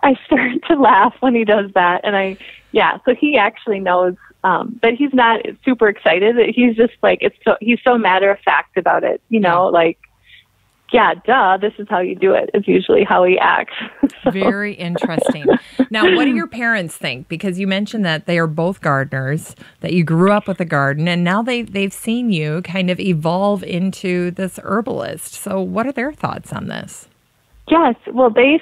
I start to laugh when he does that. And so he actually knows, but he's not super excited. He's just like, he's so matter of fact about it, like, yeah, duh, this is how you do it, is usually how he acts. So. Very interesting. Now, what do your parents think? Because you mentioned that they are both gardeners, that you grew up with a garden, and now they've seen you kind of evolve into this herbalist. So what are their thoughts on this? Yes, well, they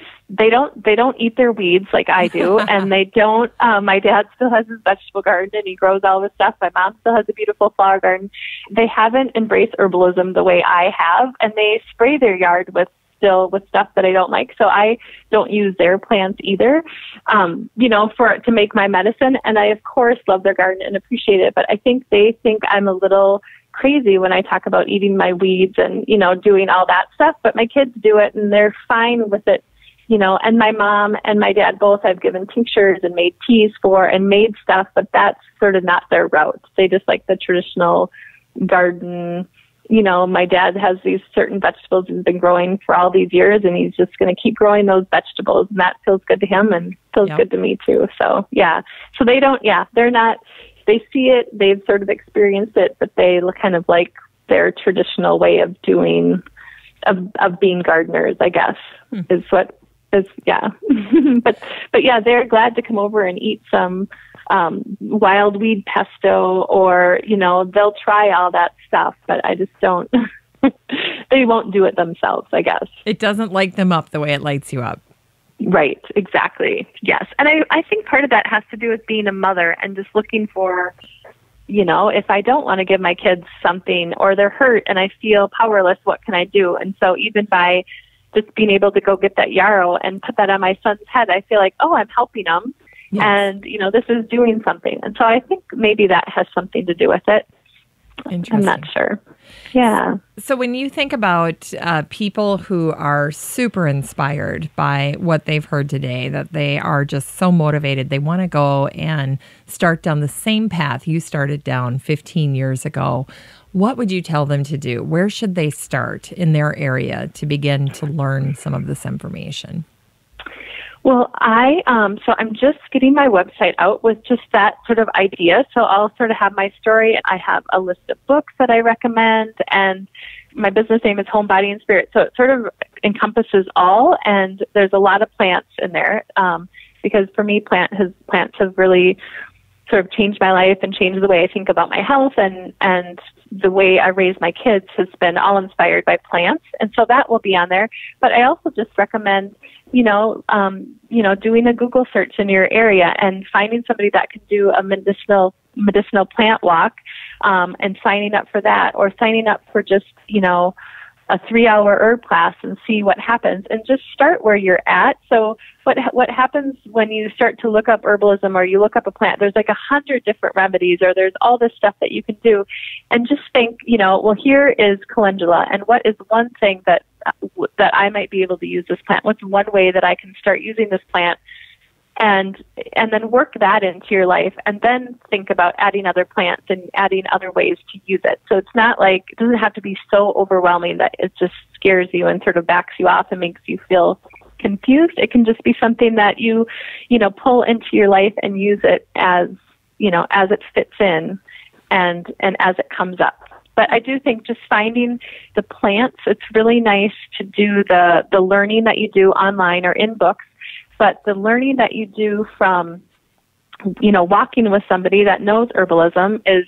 don't eat their weeds like I do, and they don't. My dad still has his vegetable garden, and he grows all this stuff. My mom still has a beautiful flower garden. They haven't embraced herbalism the way I have, and they spray their yard with stuff that I don't like. So I don't use their plants either, to make my medicine. And I, of course, love their garden and appreciate it. But I think they think I'm a little crazy when I talk about eating my weeds and, doing all that stuff. But my kids do it and they're fine with it, and my mom and my dad both I've given tinctures and made teas for and made stuff, but that's sort of not their route. They just like the traditional garden. My dad has these certain vegetables he's been growing for all these years, and he's just going to keep growing those vegetables, and that feels good to him and feels good to me too. So, yeah. So they don't, they're not, they see it, they've sort of experienced it, but they kind of like their traditional way of doing, of being gardeners, I guess, is what is, yeah. but yeah, they're glad to come over and eat some wild weed pesto, or, they'll try all that stuff, but I just don't, they won't do it themselves, I guess. It doesn't light them up the way it lights you up. Right, exactly. Yes. And I think part of that has to do with being a mother and just looking for, if I don't want to give my kids something or they're hurt and I feel powerless, what can I do? And so even by just being able to go get that yarrow and put that on my son's head, I feel like, oh, I'm helping him. Yes. And, this is doing something. And so I think maybe that has something to do with it. I'm not sure. Yeah. So when you think about people who are super inspired by what they've heard today, that they are just so motivated, they want to go and start down the same path you started down 15 years ago, what would you tell them to do? Where should they start in their area to begin to learn some of this information? Well, so I'm just getting my website out with just that sort of idea. So I'll sort of have my story. I have a list of books that I recommend, and my business name is Home, Body, and Spirit. So it sort of encompasses all, and there's a lot of plants in there, because for me, plants have really sort of changed my life and changed the way I think about my health, and the way I raise my kids has been all inspired by plants. And so that will be on there. But I also just recommend, doing a Google search in your area and finding somebody that can do a medicinal plant walk, and signing up for that, or signing up for just, a 3-hour herb class and see what happens, and just start where you're at. So what happens when you start to look up herbalism, or you look up a plant, there's like 100 different remedies, or there's all this stuff that you can do, and just think, well, here is calendula, and what is one thing that I might be able to use this plant? What's one way that I can start using this plant? And then work that into your life, and then think about adding other plants and adding other ways to use it. So it's not like, it doesn't have to be so overwhelming that it just scares you and sort of backs you off and makes you feel confused. It can just be something that you pull into your life and use it as it fits in and as it comes up. But I do think just finding the plants, it's really nice to do the learning that you do online or in books. But the learning that you do from, walking with somebody that knows herbalism is,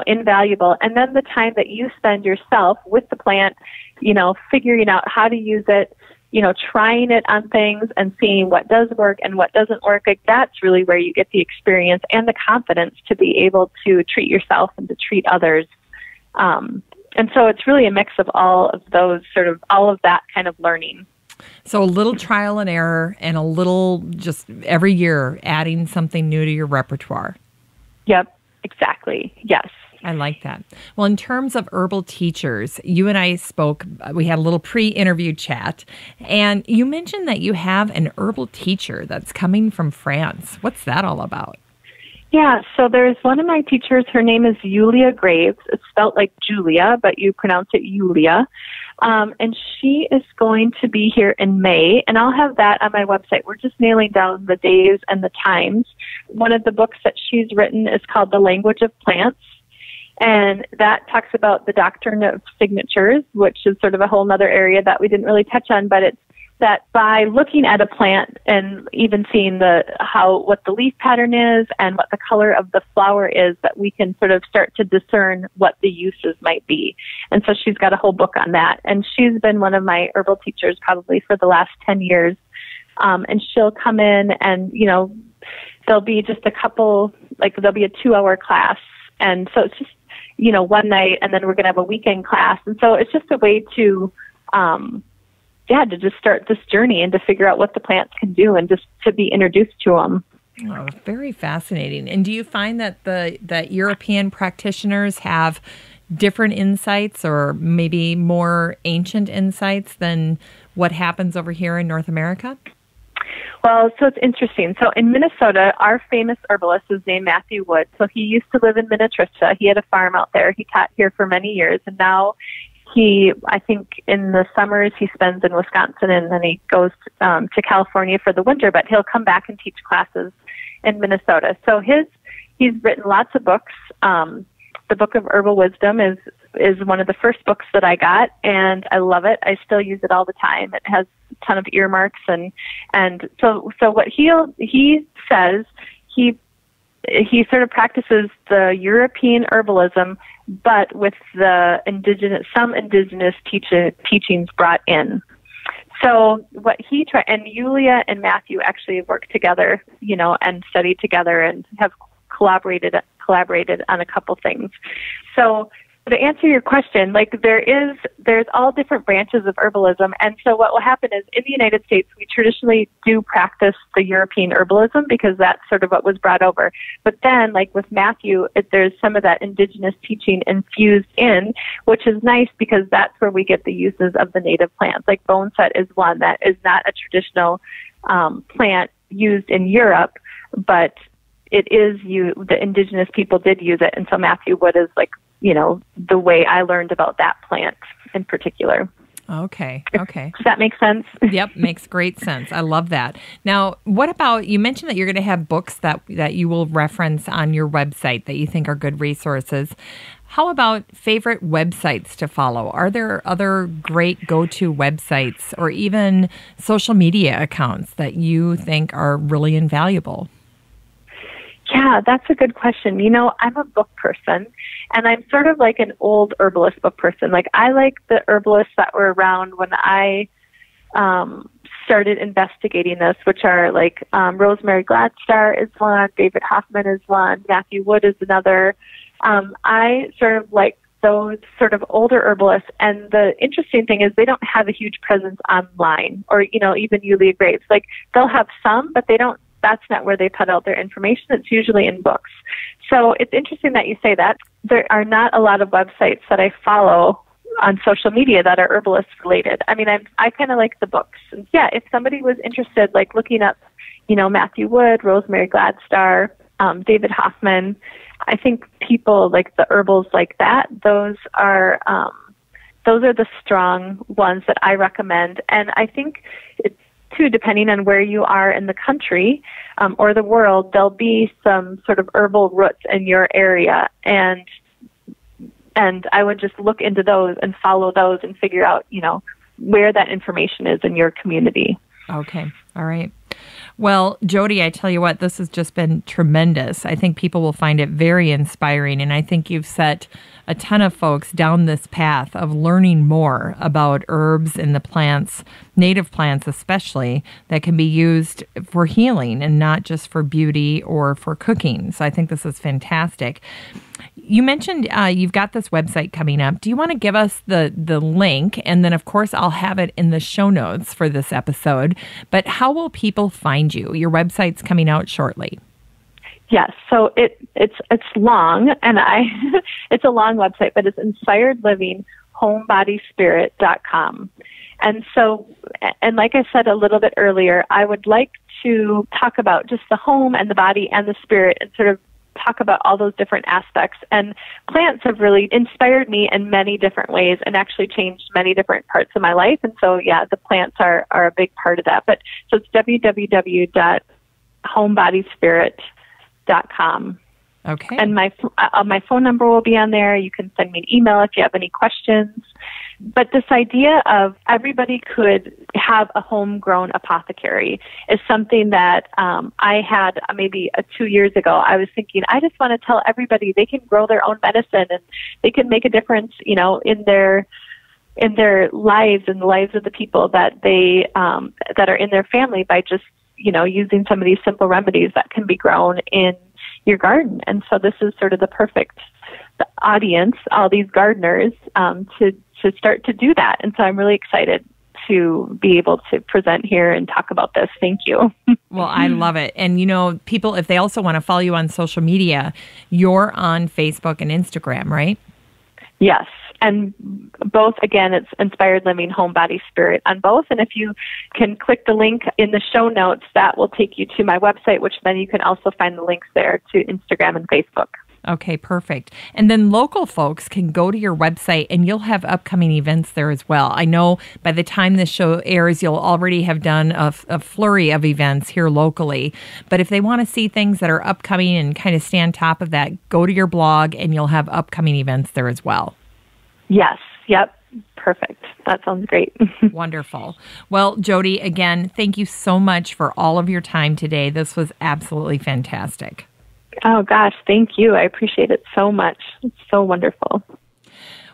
invaluable. And then the time that you spend yourself with the plant, figuring out how to use it, trying it on things and seeing what does work and what doesn't work, like that's really where you get the experience and the confidence to be able to treat yourself and to treat others. And so it's really a mix of all of those all of that kind of learning. So a little trial and error and a little just every year adding something new to your repertoire. Yep, exactly. Yes. I like that. Well, in terms of herbal teachers, you and I spoke, we had a little pre-interview chat, and you mentioned that you have an herbal teacher that's coming from France. What's that all about? Yeah, so there's one of my teachers, her name is Julia Graves. It's spelled like Julia, but you pronounce it Julia. And she is going to be here in May, and I'll have that on my website. We're just nailing down the days and the times. One of the books that she's written is called The Language of Plants, and that talks about the doctrine of signatures, which is sort of a whole other area that we didn't really touch on, but it's that by looking at a plant and even seeing what the leaf pattern is and what the color of the flower is, that we can sort of start to discern what the uses might be. And so she's got a whole book on that. And she's been one of my herbal teachers probably for the last 10 years. And she'll come in and, there'll be just a couple, there'll be a 2-hour class. And so it's just, one night, and then we're going to have a weekend class. And so it's just a way to just start this journey and to figure out what the plants can do and just to be introduced to them. Oh, very fascinating. And do you find that that European practitioners have different insights or maybe more ancient insights than what happens over here in North America? Well, so it's interesting. So in Minnesota, our famous herbalist is named Matthew Wood. So he used to live in Minnetonka. He had a farm out there. He taught here for many years, and now I think in the summers he spends in Wisconsin, and then he goes to California for the winter, but he'll come back and teach classes in Minnesota. So he's written lots of books. The Book of Herbal Wisdom is one of the first books that I got, and I love it. I still use it all the time. It has a ton of earmarks, and so what he says, he sort of practices the European herbalism, but with some indigenous teachings brought in. So what he and Julia and Matthew actually have worked together, and studied together and have collaborated on a couple things. So to answer your question, there's all different branches of herbalism. And so what will happen is in the United States, we traditionally do practice the European herbalism because that's sort of what was brought over. But then, with Matthew, there's some of that indigenous teaching infused in, which is nice because that's where we get the uses of the native plants. Like boneset is one that is not a traditional plant used in Europe, but it is the indigenous people did use it. And so Matthew Wood is the way I learned about that plant in particular. Okay. Does that make sense? Yep, makes great sense. I love that. Now, what about, you mentioned that you're going to have books that you will reference on your website that you think are good resources. How about favorite websites to follow? Are there other great go-to websites or even social media accounts that you think are really invaluable? Yeah, that's a good question. I'm a book person, and I'm sort of like an old herbalist book person. I like the herbalists that were around when I started investigating this, which are Rosemary Gladstar is one, David Hoffman is one, Matthew Wood is another. I sort of like those sort of older herbalists, and the interesting thing is they don't have a huge presence online, or even Julia Graves. They'll have some, but they don't. That's not where they put out their information. It's usually in books. So it's interesting that you say that. There are not a lot of websites that I follow on social media that are herbalist related. I mean, I kind of like the books. And yeah, if somebody was interested, looking up, Matthew Wood, Rosemary Gladstar, David Hoffman, I think people like the herbals like that. Those are the strong ones that I recommend. And I think it's too, depending on where you are in the country or the world, there'll be some sort of herbal roots in your area, and I would just look into those and follow those and figure out, where that information is in your community. Okay. All right. Well, Jodi, I tell you what, this has just been tremendous. I think people will find it very inspiring, and I think you've set a ton of folks down this path of learning more about herbs and the plants, native plants especially, that can be used for healing and not just for beauty or for cooking. So I think this is fantastic. You mentioned you've got this website coming up. Do you want to give us the link? And then, of course, I'll have it in the show notes for this episode. But how will people find you? Your website's coming out shortly. Yes, so it's long, and it's a long website, but it's inspiredlivinghomeBodySpirit.com. And so, and like I said a little bit earlier, I would like to talk about just the home and the body and the spirit and sort of talk about all those different aspects. And plants have really inspired me in many different ways and actually changed many different parts of my life. And so, yeah, the plants are a big part of that. But so it's www.homeBodySpirit.com. Okay. And my phone number will be on there. You can send me an email if you have any questions. But this idea of everybody could have a homegrown apothecary is something that I had maybe 2 years ago. I was thinking, I just want to tell everybody they can grow their own medicine and they can make a difference, in their lives and the lives of the people that they that are in their family by just using some of these simple remedies that can be grown in your garden. And so this is sort of the perfect audience, all these gardeners, to start to do that. And so I'm really excited to be able to present here and talk about this. Thank you. Well, I love it. And, people, if they also want to follow you on social media, you're on Facebook and Instagram, right? Yes. And both, again, it's Inspired Living Home Body Spirit on both. And if you can click the link in the show notes, that will take you to my website, which then you can also find the links there to Instagram and Facebook. Okay, perfect. And then local folks can go to your website and you'll have upcoming events there as well. I know by the time this show airs, you'll already have done a flurry of events here locally. But if they want to see things that are upcoming and kind of stay on top of that, go to your blog and you'll have upcoming events there as well. Yes. Yep. Perfect. That sounds great. Wonderful. Well, Jodi, again, thank you so much for all of your time today. This was absolutely fantastic. Oh, gosh. Thank you. I appreciate it so much. It's so wonderful.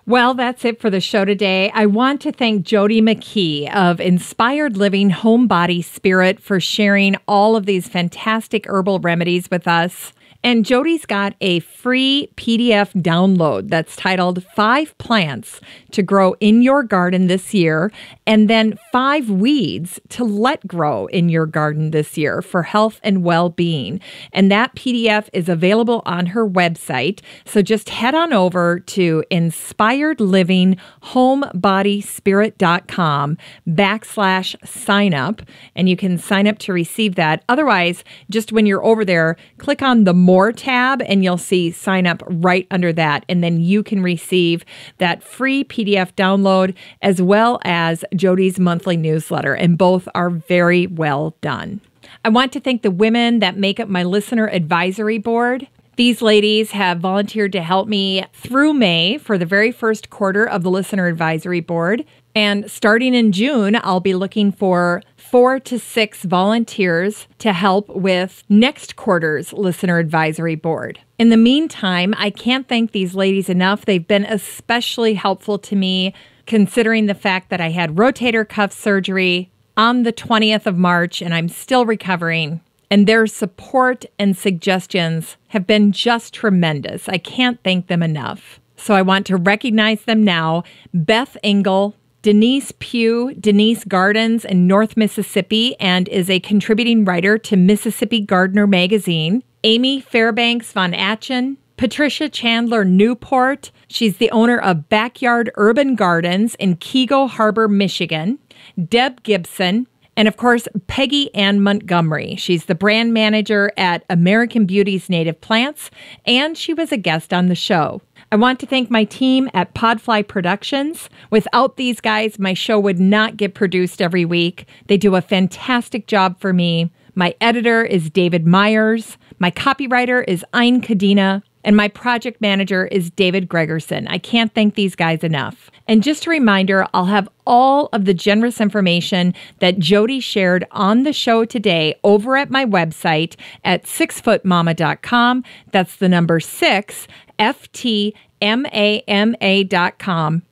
Well, that's it for the show today. I want to thank Jodi McKee of Inspired Living Home Body Spirit for sharing all of these fantastic herbal remedies with us. And Jodi's got a free PDF download that's titled 5 Plants to Grow in Your Garden This Year, and then 5 Weeds to Let Grow in Your Garden This Year for health and well-being. And that PDF is available on her website. So just head on over to inspiredlivinghomeBodySpirit.com/sign up, and you can sign up to receive that. Otherwise, just when you're over there, click on the More tab and you'll see sign up right under that. And then you can receive that free PDF download as well as Jodi's monthly newsletter. And both are very well done. I want to thank the women that make up my listener advisory board. These ladies have volunteered to help me through May for the very first quarter of the listener advisory board. And starting in June, I'll be looking for 4 to 6 volunteers to help with next quarter's listener advisory board. In the meantime, I can't thank these ladies enough. They've been especially helpful to me, considering the fact that I had rotator cuff surgery on the 20th of March and I'm still recovering. And their support and suggestions have been just tremendous. I can't thank them enough. So I want to recognize them now. Beth Engel, Denise Pugh. Denise gardens in North Mississippi and is a contributing writer to Mississippi Gardener magazine. Amy Fairbanks von Atchen. Patricia Chandler Newport. She's the owner of Backyard Urban Gardens in Kego Harbor, Michigan. Deb Gibson. And of course, Peggy Ann Montgomery. She's the brand manager at American Beauty's Native Plants, and she was a guest on the show. I want to thank my team at Podfly Productions. Without these guys, my show would not get produced every week. They do a fantastic job for me. My editor is David Myers. My copywriter is Ayn Kadina. And my project manager is David Gregerson. I can't thank these guys enough. And just a reminder, I'll have all of the generous information that Jodi shared on the show today over at my website at 6footmama.com. That's the number 6, FTMAMA.com.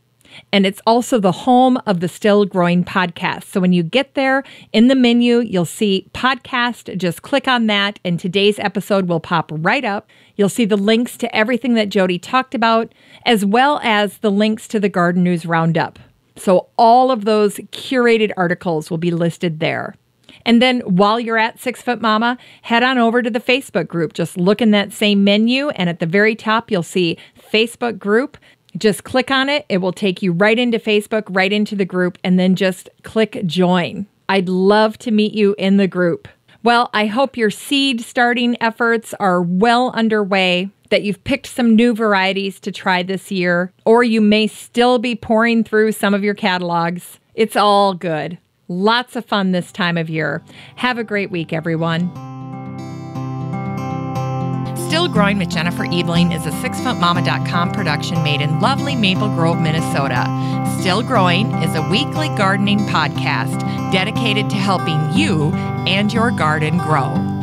And it's also the home of the Still Growing podcast. So when you get there in the menu, you'll see podcast. Just click on that, and today's episode will pop right up. You'll see the links to everything that Jodi talked about, as well as the links to the Garden News Roundup. So all of those curated articles will be listed there. And then while you're at 6 Foot Mama, head on over to the Facebook group. Just look in that same menu, and at the very top, you'll see Facebook group. Just click on it. It will take you right into Facebook, right into the group, and then just click join. I'd love to meet you in the group. Well, I hope your seed starting efforts are well underway, that you've picked some new varieties to try this year, or you may still be pouring through some of your catalogs. It's all good. Lots of fun this time of year. Have a great week, everyone. Still Growing with Jennifer Ebling is a 6footmama.com production made in lovely Maple Grove, Minnesota. Still Growing is a weekly gardening podcast dedicated to helping you and your garden grow.